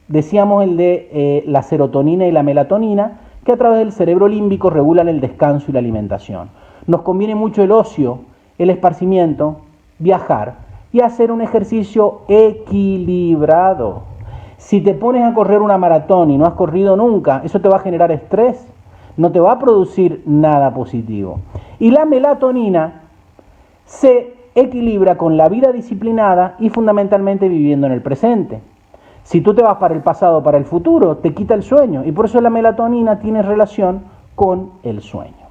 decíamos el de la serotonina y la melatonina, que a través del cerebro límbico regulan el descanso y la alimentación. Nos conviene mucho el ocio, el esparcimiento, viajar y hacer un ejercicio equilibrado. Si te pones a correr una maratón y no has corrido nunca, eso te va a generar estrés, no te va a producir nada positivo. Y la melatonina se equilibra con la vida disciplinada y fundamentalmente viviendo en el presente. Si tú te vas para el pasado o para el futuro, te quita el sueño y por eso la melatonina tiene relación con el sueño.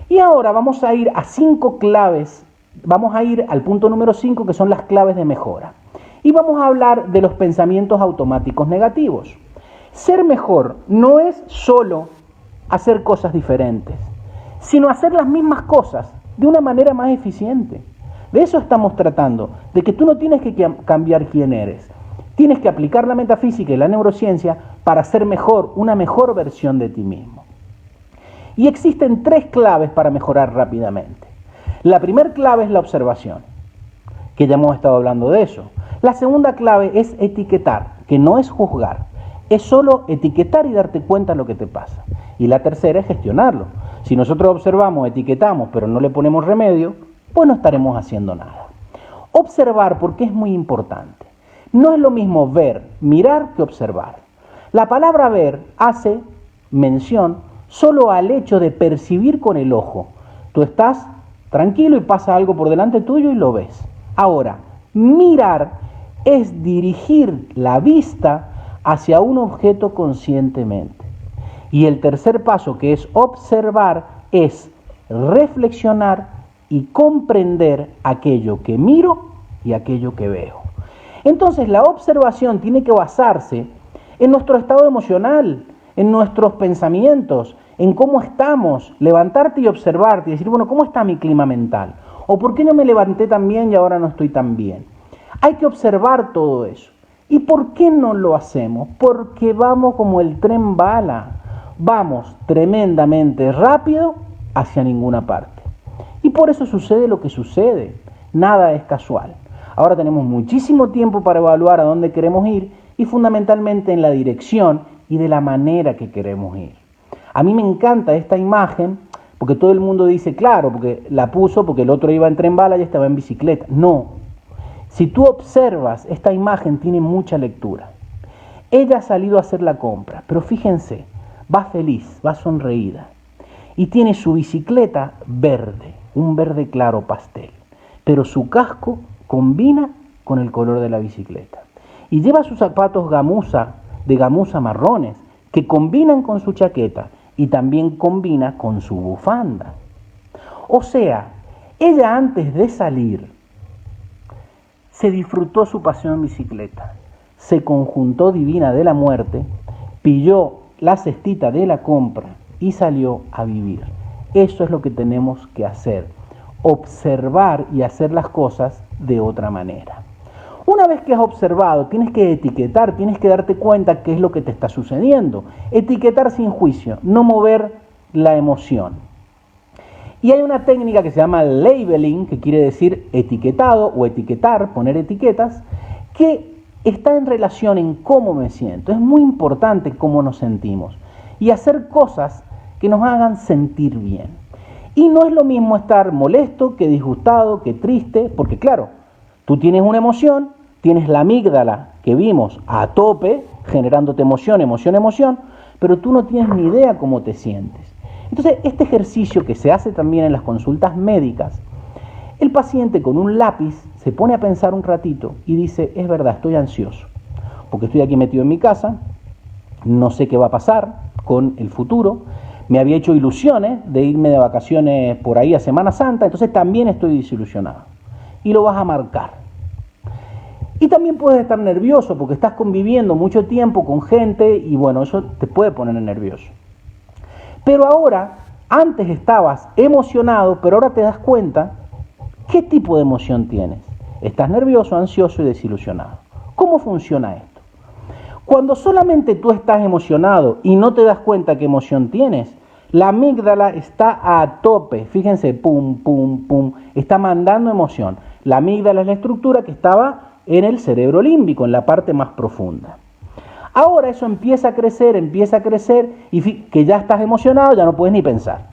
Y ahora vamos a ir a 5 claves, vamos a ir al punto número 5 que son las claves de mejora. Y vamos a hablar de los pensamientos automáticos negativos. Ser mejor no es solo hacer cosas diferentes, sino hacer las mismas cosas de una manera más eficiente. De eso estamos tratando, de que tú no tienes que cambiar quién eres. Tienes que aplicar la metafísica y la neurociencia para ser mejor, una mejor versión de ti mismo. Y existen 3 claves para mejorar rápidamente. La primera clave es la observación, que ya hemos estado hablando de eso. La segunda clave es etiquetar, que no es juzgar, es solo etiquetar y darte cuenta de lo que te pasa. Y la tercera es gestionarlo. Si nosotros observamos, etiquetamos, pero no le ponemos remedio, pues no estaremos haciendo nada. Observar, porque es muy importante. No es lo mismo ver, mirar que observar. La palabra ver hace mención solo al hecho de percibir con el ojo. Tú estás tranquilo y pasa algo por delante tuyo y lo ves. Ahora, mirar es dirigir la vista hacia un objeto conscientemente. Y el tercer paso, que es observar, es reflexionar y comprender aquello que miro y aquello que veo. Entonces la observación tiene que basarse en nuestro estado emocional, en nuestros pensamientos, en cómo estamos, levantarte y observarte y decir, bueno, ¿cómo está mi clima mental? ¿O por qué no me levanté tan bien y ahora no estoy tan bien? Hay que observar todo eso. ¿Y por qué no lo hacemos? Porque vamos como el tren bala, vamos tremendamente rápido hacia ninguna parte. Y por eso sucede lo que sucede, nada es casual. Ahora tenemos muchísimo tiempo para evaluar a dónde queremos ir y fundamentalmente en la dirección y de la manera que queremos ir. A mí me encanta esta imagen porque todo el mundo dice, claro, porque la puso porque el otro iba en tren bala y estaba en bicicleta. No, si tú observas, esta imagen tiene mucha lectura. Ella ha salido a hacer la compra, pero fíjense, va feliz, va sonreída y tiene su bicicleta verde, un verde claro pastel, pero su casco combina con el color de la bicicleta. Y lleva sus zapatos de gamuza marrones, que combinan con su chaqueta y también combina con su bufanda. O sea, ella antes de salir se disfrutó su paseo en bicicleta, se conjuntó divina de la muerte, pilló la cestita de la compra y salió a vivir. Eso es lo que tenemos que hacer, observar y hacer las cosas de otra manera. Una vez que has observado, tienes que etiquetar, tienes que darte cuenta qué es lo que te está sucediendo. Etiquetar sin juicio, no mover la emoción. Y hay una técnica que se llama labeling, que quiere decir etiquetado o etiquetar, poner etiquetas, que está en relación en cómo me siento. Es muy importante cómo nos sentimos y hacer cosas que nos hagan sentir bien. Y no es lo mismo estar molesto que disgustado, que triste, porque claro, tú tienes una emoción, tienes la amígdala que vimos a tope, generándote emoción, pero tú no tienes ni idea cómo te sientes. Entonces, este ejercicio que se hace también en las consultas médicas, el paciente con un lápiz se pone a pensar un ratito y dice, es verdad, estoy ansioso, porque estoy aquí metido en mi casa, no sé qué va a pasar con el futuro, me había hecho ilusiones de irme de vacaciones por ahí a Semana Santa, entonces también estoy desilusionado. Y lo vas a marcar. Y también puedes estar nervioso porque estás conviviendo mucho tiempo con gente y bueno, eso te puede poner nervioso. Pero ahora, antes estabas emocionado, pero ahora te das cuenta qué tipo de emoción tienes. Estás nervioso, ansioso y desilusionado. ¿Cómo funciona esto? Cuando solamente tú estás emocionado y no te das cuenta qué emoción tienes, la amígdala está a tope. Fíjense, pum, pum, pum, está mandando emoción. La amígdala es la estructura que estaba en el cerebro límbico, en la parte más profunda. Ahora eso empieza a crecer y que ya estás emocionado, ya no puedes ni pensar.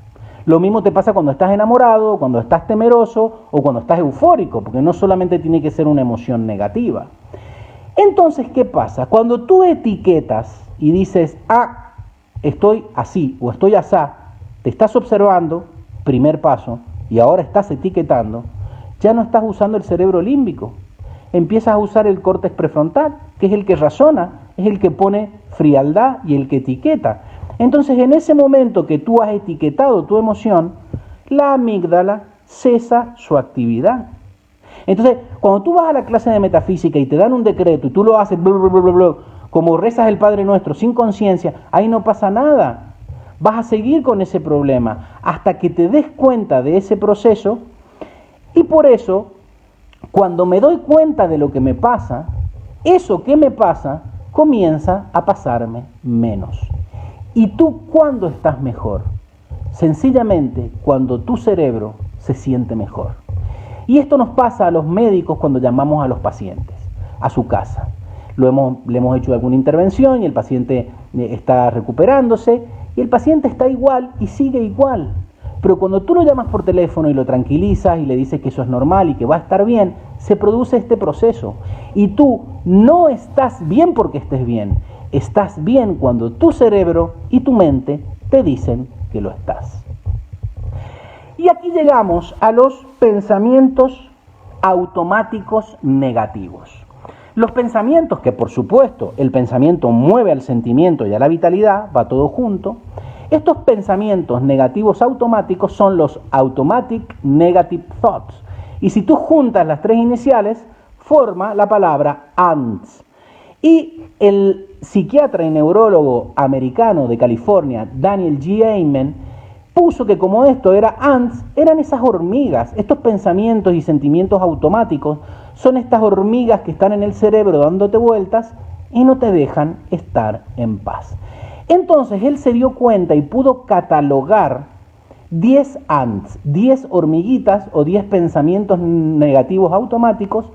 Lo mismo te pasa cuando estás enamorado, cuando estás temeroso o cuando estás eufórico, porque no solamente tiene que ser una emoción negativa. Entonces, ¿qué pasa? Cuando tú etiquetas y dices, estoy así o estoy asá, te estás observando, primer paso, y ahora estás etiquetando, ya no estás usando el cerebro límbico. Empiezas a usar el córtex prefrontal, que es el que razona, es el que pone frialdad y el que etiqueta. Entonces, en ese momento que tú has etiquetado tu emoción, la amígdala cesa su actividad. Entonces, cuando tú vas a la clase de metafísica y te dan un decreto y tú lo haces como rezas el Padre Nuestro sin conciencia, ahí no pasa nada. Vas a seguir con ese problema hasta que te des cuenta de ese proceso y por eso, cuando me doy cuenta de lo que me pasa, eso que me pasa comienza a pasarme menos. ¿Y tú cuándo estás mejor? Sencillamente cuando tu cerebro se siente mejor. Y esto nos pasa a los médicos cuando llamamos a los pacientes a su casa. Le hemos hecho alguna intervención y el paciente está recuperándose y el paciente está igual y sigue igual. Pero cuando tú lo llamas por teléfono y lo tranquilizas y le dices que eso es normal y que va a estar bien, se produce este proceso. Y tú no estás bien porque estés bien. Estás bien cuando tu cerebro y tu mente te dicen que lo estás. Y aquí llegamos a los pensamientos automáticos negativos. Los pensamientos, que por supuesto el pensamiento mueve al sentimiento y a la vitalidad, va todo junto. Estos pensamientos negativos automáticos son los Automatic Negative Thoughts. Y si tú juntas las tres iniciales, forma la palabra ANTS. Y el psiquiatra y neurólogo americano de California, Daniel G. Amen, puso que como esto era ANTS, eran esas hormigas, estos pensamientos y sentimientos automáticos, son estas hormigas que están en el cerebro dándote vueltas y no te dejan estar en paz. Entonces él se dio cuenta y pudo catalogar 10 ANTS, 10 hormiguitas o 10 pensamientos negativos automáticos,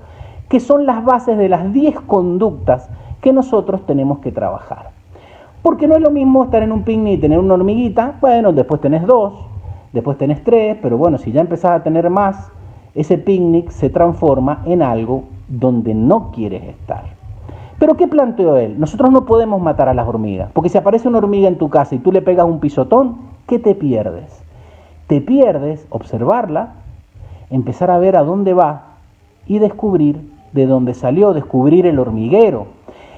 que son las bases de las 10 conductas que nosotros tenemos que trabajar. Porque no es lo mismo estar en un picnic y tener una hormiguita, bueno, después tenés 2, después tenés 3, pero bueno, si ya empezás a tener más, ese picnic se transforma en algo donde no quieres estar. Pero ¿qué planteó él? Nosotros no podemos matar a las hormigas, porque si aparece una hormiga en tu casa y tú le pegas un pisotón, ¿qué te pierdes? Te pierdes observarla, empezar a ver a dónde va y descubrir de dónde salió, descubrir el hormiguero.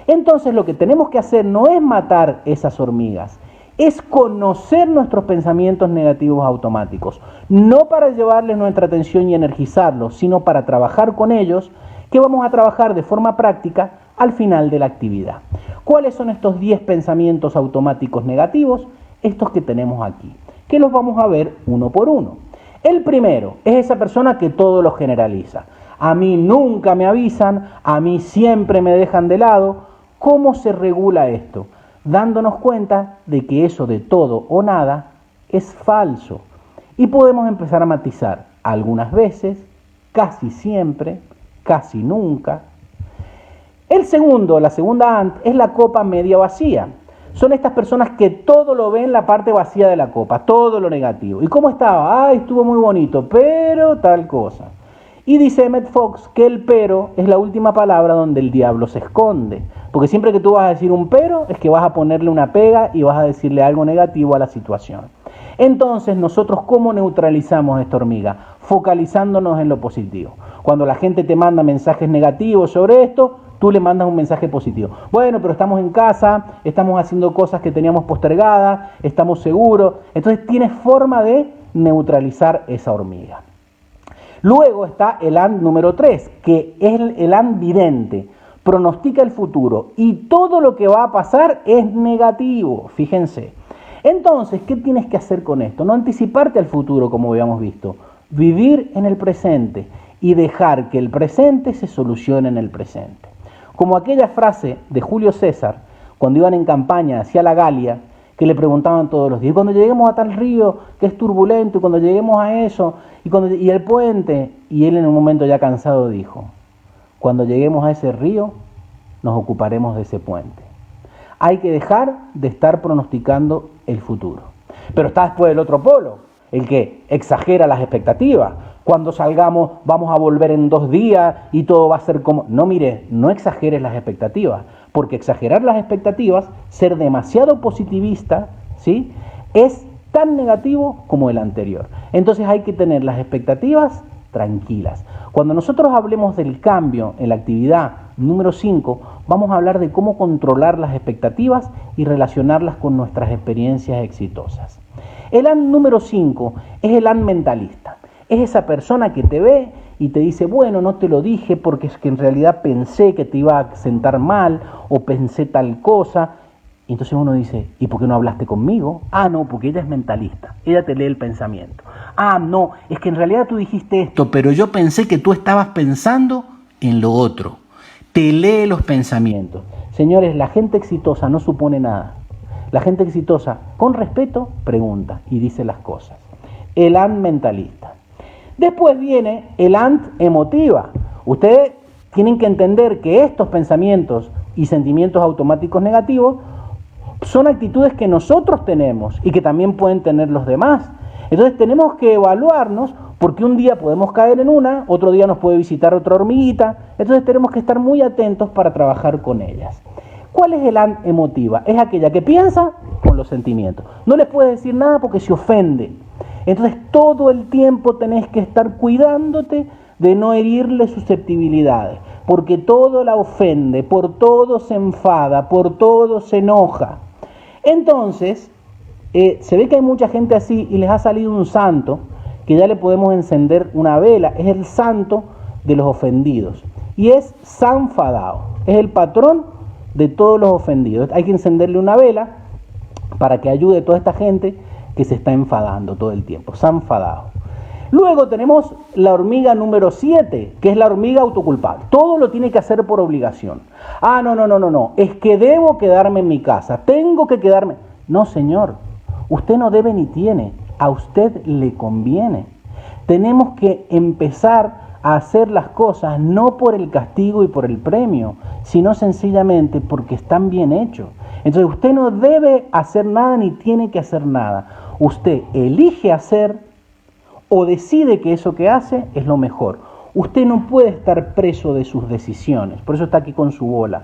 Entonces lo que tenemos que hacer no es matar esas hormigas, es conocer nuestros pensamientos negativos automáticos, no para llevarles nuestra atención y energizarlos, sino para trabajar con ellos, que vamos a trabajar de forma práctica al final de la actividad. ¿Cuáles son estos 10 pensamientos automáticos negativos? Estos que tenemos aquí, que los vamos a ver uno por uno. El primero es esa persona que todo lo generaliza. A mí nunca me avisan, a mí siempre me dejan de lado. ¿Cómo se regula esto? Dándonos cuenta de que eso de todo o nada es falso. Y podemos empezar a matizar algunas veces, casi siempre, casi nunca. El segundo, la segunda ANT, es la copa media vacía. Son estas personas que todo lo ven la parte vacía de la copa, todo lo negativo. ¿Y cómo estaba? Ay, estuvo muy bonito, pero tal cosa. Y dice Emmett Fox que el pero es la última palabra donde el diablo se esconde. Porque siempre que tú vas a decir un pero, es que vas a ponerle una pega y vas a decirle algo negativo a la situación. Entonces, nosotros, ¿cómo neutralizamos esta hormiga? Focalizándonos en lo positivo. Cuando la gente te manda mensajes negativos sobre esto, tú le mandas un mensaje positivo. Bueno, pero estamos en casa, estamos haciendo cosas que teníamos postergadas, estamos seguros. Entonces, tienes forma de neutralizar esa hormiga. Luego está el ANT número 3, que es el ANT vidente. Pronostica el futuro y todo lo que va a pasar es negativo, fíjense. Entonces, ¿qué tienes que hacer con esto? No anticiparte al futuro, como habíamos visto. Vivir en el presente y dejar que el presente se solucione en el presente. Como aquella frase de Julio César, cuando iban en campaña hacia la Galia, que le preguntaban todos los días, y cuando lleguemos a tal río que es turbulento, y cuando lleguemos a eso, y el puente, y él en un momento ya cansado dijo, cuando lleguemos a ese río, nos ocuparemos de ese puente. Hay que dejar de estar pronosticando el futuro. Pero está después el otro polo, el que exagera las expectativas. Cuando salgamos vamos a volver en 2 días y todo va a ser como... No, mire, no exageres las expectativas, porque exagerar las expectativas, ser demasiado positivista, ¿sí?, es tan negativo como el anterior. Entonces hay que tener las expectativas tranquilas. Cuando nosotros hablemos del cambio en la actividad número 5, vamos a hablar de cómo controlar las expectativas y relacionarlas con nuestras experiencias exitosas. El ANT número 5 es el ANT mentalista. Es esa persona que te ve y te dice, bueno, no te lo dije porque es que en realidad pensé que te iba a sentar mal o pensé tal cosa. Y entonces uno dice, ¿y por qué no hablaste conmigo? Ah, no, porque ella es mentalista, ella te lee el pensamiento. Ah, no, es que en realidad tú dijiste esto, pero yo pensé que tú estabas pensando en lo otro. Te lee los pensamientos. Señores, la gente exitosa no supone nada. La gente exitosa, con respeto, pregunta y dice las cosas. El ANT mentalista. Después viene el ANT emotiva. Ustedes tienen que entender que estos pensamientos y sentimientos automáticos negativos son actitudes que nosotros tenemos y que también pueden tener los demás. Entonces tenemos que evaluarnos porque un día podemos caer en una, otro día nos puede visitar otra hormiguita, entonces tenemos que estar muy atentos para trabajar con ellas. ¿Cuál es el ANT emotiva? Es aquella que piensa con los sentimientos. No les puedes decir nada porque se ofende. Entonces todo el tiempo tenés que estar cuidándote de no herirle susceptibilidades. porque todo la ofende, por todo se enfada, por todo se enoja. Entonces, se ve que hay mucha gente así y les ha salido un santo que ya le podemos encender una vela. Es el santo de los ofendidos y es San Fadao, es el patrón de todos los ofendidos. Hay que encenderle una vela para que ayude a toda esta gente que se está enfadando todo el tiempo. San Fadao. Luego tenemos la hormiga número 7, que es la hormiga autoculpable. Todo lo tiene que hacer por obligación. No, es que debo quedarme en mi casa, tengo que quedarme. No, señor, usted no debe ni tiene, a usted le conviene. Tenemos que empezar a hacer las cosas no por el castigo y por el premio, sino sencillamente porque están bien hechos. Entonces usted no debe hacer nada ni tiene que hacer nada. Usted elige hacer o decide que eso que hace es lo mejor. Usted no puede estar preso de sus decisiones, por eso está aquí con su bola.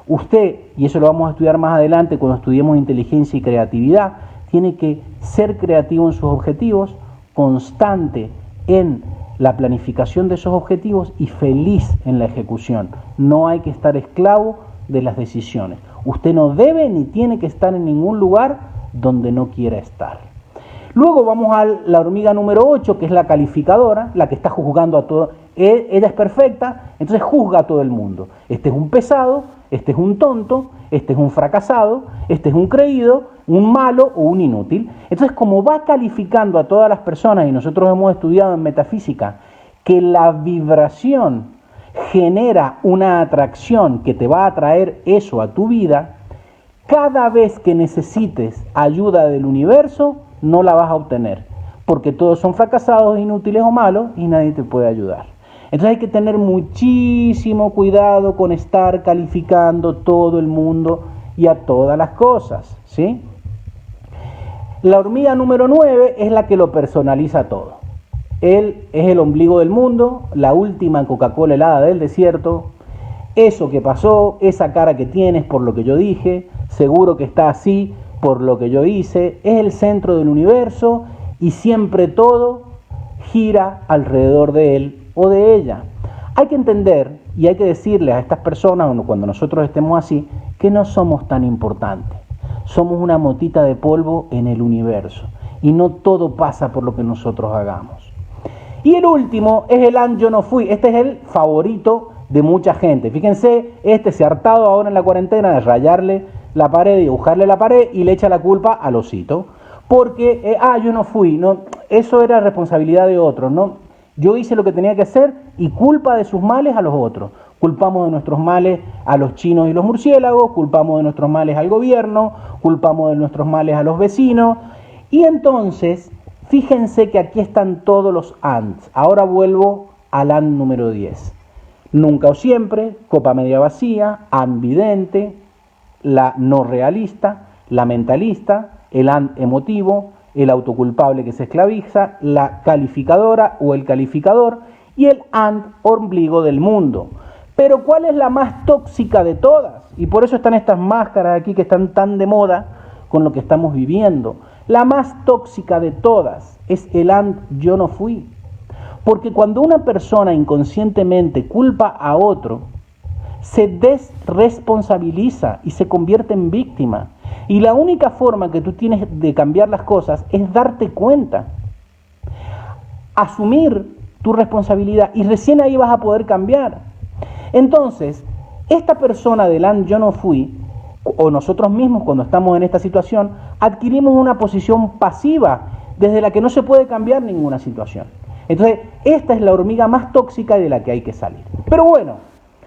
Usted, y eso lo vamos a estudiar más adelante cuando estudiemos inteligencia y creatividad, tiene que ser creativo en sus objetivos, constante en la planificación de esos objetivos y feliz en la ejecución. No hay que estar esclavo de las decisiones. Usted no debe ni tiene que estar en ningún lugar donde no quiera estar. Luego vamos a la hormiga número 8, que es la calificadora, la que está juzgando a todo. Ella es perfecta, entonces juzga a todo el mundo. Este es un pesado, este es un tonto, este es un fracasado, este es un creído, un malo o un inútil. Entonces, como va calificando a todas las personas, y nosotros hemos estudiado en metafísica, que la vibración genera una atracción que te va a atraer eso a tu vida, cada vez que necesites ayuda del universo, no la vas a obtener, porque todos son fracasados, inútiles o malos y nadie te puede ayudar. Entonces hay que tener muchísimo cuidado con estar calificando todo el mundo y a todas las cosas, ¿sí? La hormiga número 9 es la que lo personaliza todo. Él es el ombligo del mundo, la última Coca-Cola helada del desierto. Eso que pasó, esa cara que tienes por lo que yo dije, seguro que está así por lo que yo hice, es el centro del universo y siempre todo gira alrededor de él o de ella. Hay que entender y hay que decirles a estas personas, cuando nosotros estemos así, que no somos tan importantes. Somos una motita de polvo en el universo y no todo pasa por lo que nosotros hagamos. Y el último es el "and yo no fui". Este es el favorito de mucha gente. Fíjense, este se ha hartado ahora en la cuarentena de rayarle la pared y dibujarle la pared y le echa la culpa al osito. Porque, yo no fui, no, eso era responsabilidad de otros, ¿no? Yo hice lo que tenía que hacer y culpa de sus males a los otros. Culpamos de nuestros males a los chinos y los murciélagos, culpamos de nuestros males al gobierno, culpamos de nuestros males a los vecinos. Y entonces, fíjense que aquí están todos los ands. Ahora vuelvo al and número 10. Nunca o siempre, copa media vacía, ambivalente, la no realista, la mentalista, el and emotivo, el autoculpable que se esclaviza, la calificadora o el calificador y el and ombligo del mundo. Pero ¿cuál es la más tóxica de todas? Y por eso están estas máscaras aquí que están tan de moda con lo que estamos viviendo. La más tóxica de todas es el and yo no fui. Porque cuando una persona inconscientemente culpa a otro, se desresponsabiliza y se convierte en víctima. Y la única forma que tú tienes de cambiar las cosas es darte cuenta, asumir tu responsabilidad y recién ahí vas a poder cambiar. Entonces, esta persona del and yo no fui, o nosotros mismos cuando estamos en esta situación, adquirimos una posición pasiva desde la que no se puede cambiar ninguna situación. Entonces, esta es la hormiga más tóxica de la que hay que salir. Pero bueno,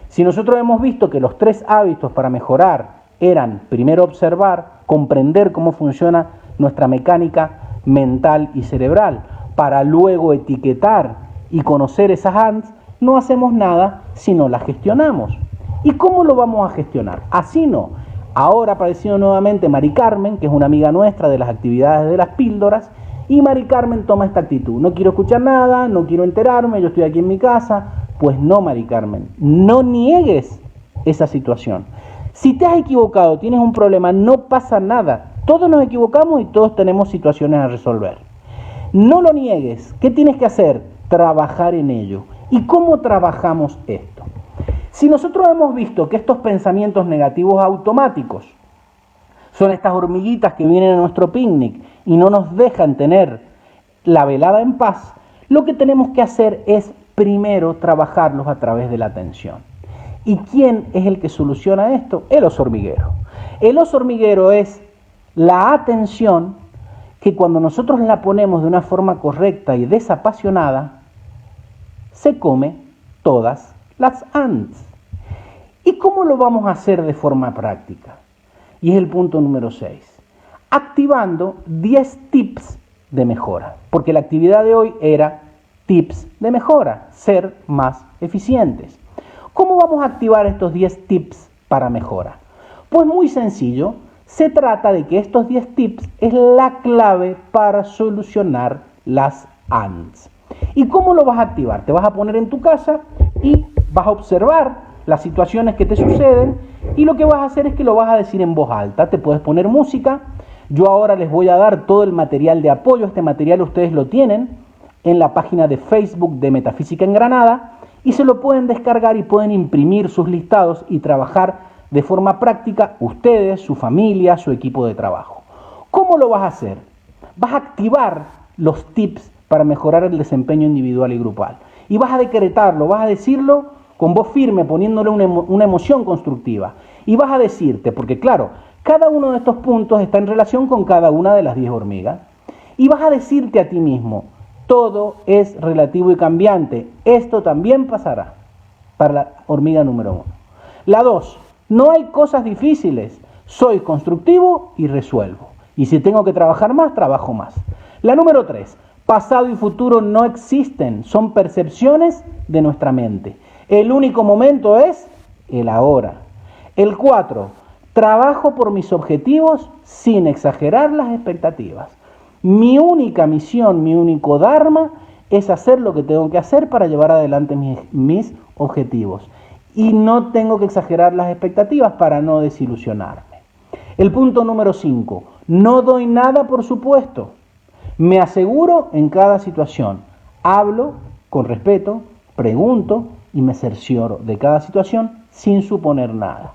si nosotros hemos visto que los 3 hábitos para mejorar eran, primero, observar, comprender cómo funciona nuestra mecánica mental y cerebral, para luego etiquetar y conocer esas ands, no hacemos nada si no las gestionamos. ¿Y cómo lo vamos a gestionar? Así no. Ahora ha aparecido nuevamente Mari Carmen, que es una amiga nuestra de las actividades de las píldoras, y Mari Carmen toma esta actitud. No quiero escuchar nada, no quiero enterarme, yo estoy aquí en mi casa. Pues no, Mari Carmen, no niegues esa situación. Si te has equivocado, tienes un problema, no pasa nada. Todos nos equivocamos y todos tenemos situaciones a resolver. No lo niegues. ¿Qué tienes que hacer? Trabajar en ello. ¿Y cómo trabajamos esto? Si nosotros hemos visto que estos pensamientos negativos automáticos son estas hormiguitas que vienen a nuestro picnic y no nos dejan tener la velada en paz, lo que tenemos que hacer es primero trabajarlos a través de la atención. ¿Y quién es el que soluciona esto? El oso hormiguero. El oso hormiguero es la atención que cuando nosotros la ponemos de una forma correcta y desapasionada, se come todas las ants. ¿Y cómo lo vamos a hacer de forma práctica? Y es el punto número 6. Activando 10 tips de mejora. Porque la actividad de hoy era tips de mejora, ser más eficientes. ¿Cómo vamos a activar estos 10 tips para mejora? Pues muy sencillo. Se trata de que estos 10 tips es la clave para solucionar las ants. ¿Y cómo lo vas a activar? Te vas a poner en tu casa y vas a observar las situaciones que te suceden y lo que vas a hacer es que lo vas a decir en voz alta. Te puedes poner música. Yo ahora les voy a dar todo el material de apoyo. Este material ustedes lo tienen en la página de Facebook de Metafísica en Granada y se lo pueden descargar y pueden imprimir sus listados y trabajar de forma práctica ustedes, su familia, su equipo de trabajo. ¿Cómo lo vas a hacer? Vas a activar los tips para mejorar el desempeño individual y grupal. Y vas a decretarlo, vas a decirlo con voz firme, poniéndole una emoción constructiva. Y vas a decirte, porque claro, cada uno de estos puntos está en relación con cada una de las 10 hormigas. Y vas a decirte a ti mismo, todo es relativo y cambiante. Esto también pasará para la hormiga número 1. La 2. No hay cosas difíciles, soy constructivo y resuelvo. Y si tengo que trabajar más, trabajo más. La número 3, pasado y futuro no existen, son percepciones de nuestra mente. El único momento es el ahora. El 4, trabajo por mis objetivos sin exagerar las expectativas. Mi única misión, mi único dharma es hacer lo que tengo que hacer para llevar adelante mis objetivos. Y no tengo que exagerar las expectativas para no desilusionarme. El punto número 5. No doy nada por supuesto. Me aseguro en cada situación. Hablo con respeto, pregunto y me cercioro de cada situación sin suponer nada.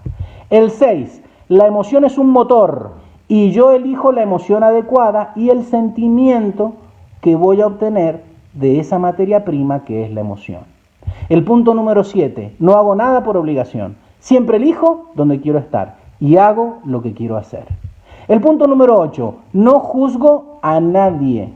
El 6. La emoción es un motor y yo elijo la emoción adecuada y el sentimiento que voy a obtener de esa materia prima que es la emoción. El punto número 7, no hago nada por obligación. Siempre elijo donde quiero estar y hago lo que quiero hacer. El punto número 8, no juzgo a nadie.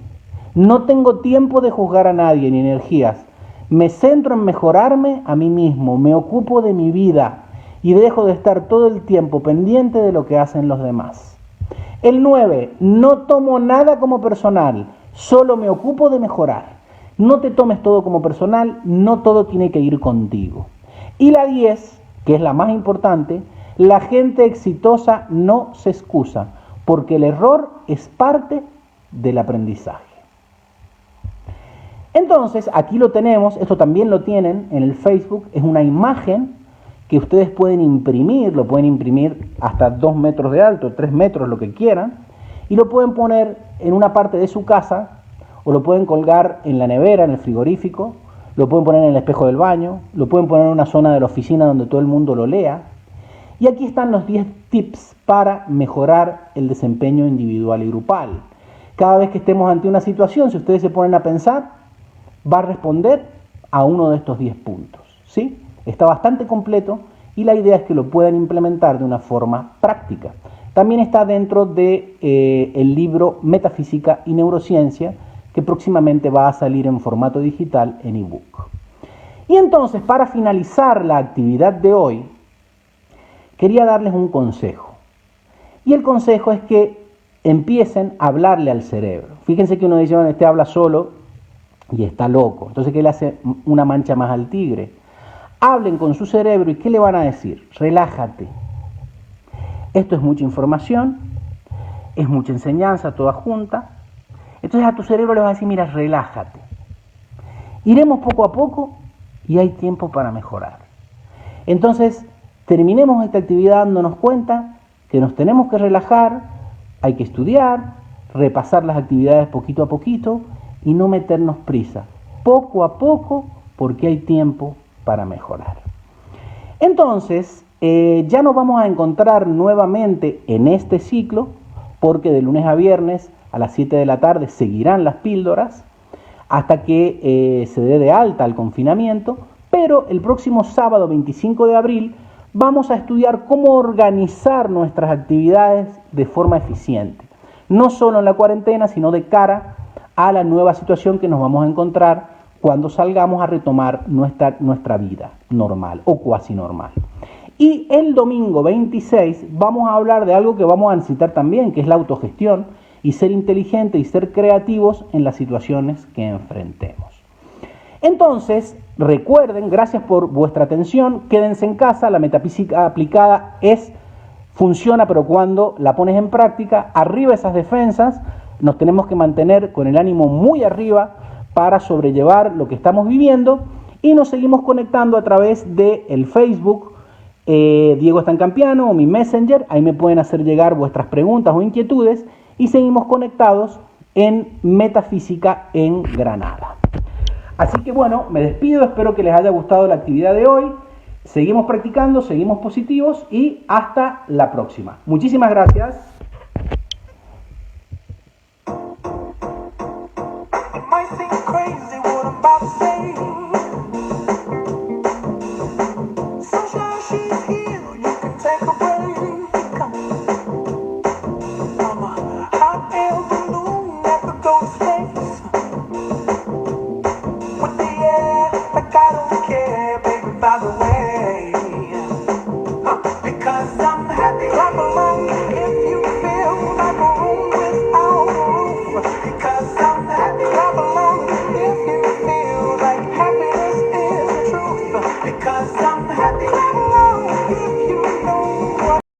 No tengo tiempo de juzgar a nadie ni energías. Me centro en mejorarme a mí mismo, me ocupo de mi vida y dejo de estar todo el tiempo pendiente de lo que hacen los demás. El 9, no tomo nada como personal, solo me ocupo de mejorar. No te tomes todo como personal, no todo tiene que ir contigo. Y la 10, que es la más importante, la gente exitosa no se excusa, porque el error es parte del aprendizaje. Entonces, aquí lo tenemos, esto también lo tienen en el Facebook, es una imagen que ustedes pueden imprimir, lo pueden imprimir hasta 2 metros de alto, 3 metros, lo que quieran, y lo pueden poner en una parte de su casa, o lo pueden colgar en la nevera, en el frigorífico, lo pueden poner en el espejo del baño, lo pueden poner en una zona de la oficina donde todo el mundo lo lea. Y aquí están los 10 tips para mejorar el desempeño individual y grupal. Cada vez que estemos ante una situación, si ustedes se ponen a pensar, va a responder a uno de estos 10 puntos, ¿sí? Está bastante completo y la idea es que lo puedan implementar de una forma práctica. También está dentro de el libro Metafísica y Neurociencia, que próximamente va a salir en formato digital en ebook. Y entonces, para finalizar la actividad de hoy, quería darles un consejo. Y el consejo es que empiecen a hablarle al cerebro. Fíjense que uno dice, bueno, este habla solo y está loco. Entonces, ¿qué le hace una mancha más al tigre? Hablen con su cerebro y ¿qué le van a decir? Relájate. Esto es mucha información, es mucha enseñanza toda junta. Entonces a tu cerebro le vas a decir, mira, relájate. Iremos poco a poco y hay tiempo para mejorar. Entonces, terminemos esta actividad dándonos cuenta que nos tenemos que relajar, hay que estudiar, repasar las actividades poquito a poquito y no meternos prisa. Poco a poco, porque hay tiempo para mejorar. Entonces, ya nos vamos a encontrar nuevamente en este ciclo, porque de lunes a viernes a las 7 de la tarde seguirán las píldoras hasta que se dé de alta el confinamiento, pero el próximo sábado 25 de abril vamos a estudiar cómo organizar nuestras actividades de forma eficiente, no solo en la cuarentena, sino de cara a la nueva situación que nos vamos a encontrar cuando salgamos a retomar nuestra vida normal o cuasi normal. Y el domingo 26 vamos a hablar de algo que vamos a necesitar también, que es la autogestión y ser inteligente y ser creativos en las situaciones que enfrentemos. Entonces, recuerden, gracias por vuestra atención, quédense en casa, la metafísica aplicada funciona, pero cuando la pones en práctica, arriba esas defensas, nos tenemos que mantener con el ánimo muy arriba para sobrellevar lo que estamos viviendo y nos seguimos conectando a través del Facebook Diego Estancampiano o mi Messenger, ahí me pueden hacer llegar vuestras preguntas o inquietudes y seguimos conectados en Metafísica en Granada. Así que bueno, me despido, espero que les haya gustado la actividad de hoy, seguimos practicando, seguimos positivos y hasta la próxima. Muchísimas gracias. It might seem crazy what I'm about to say.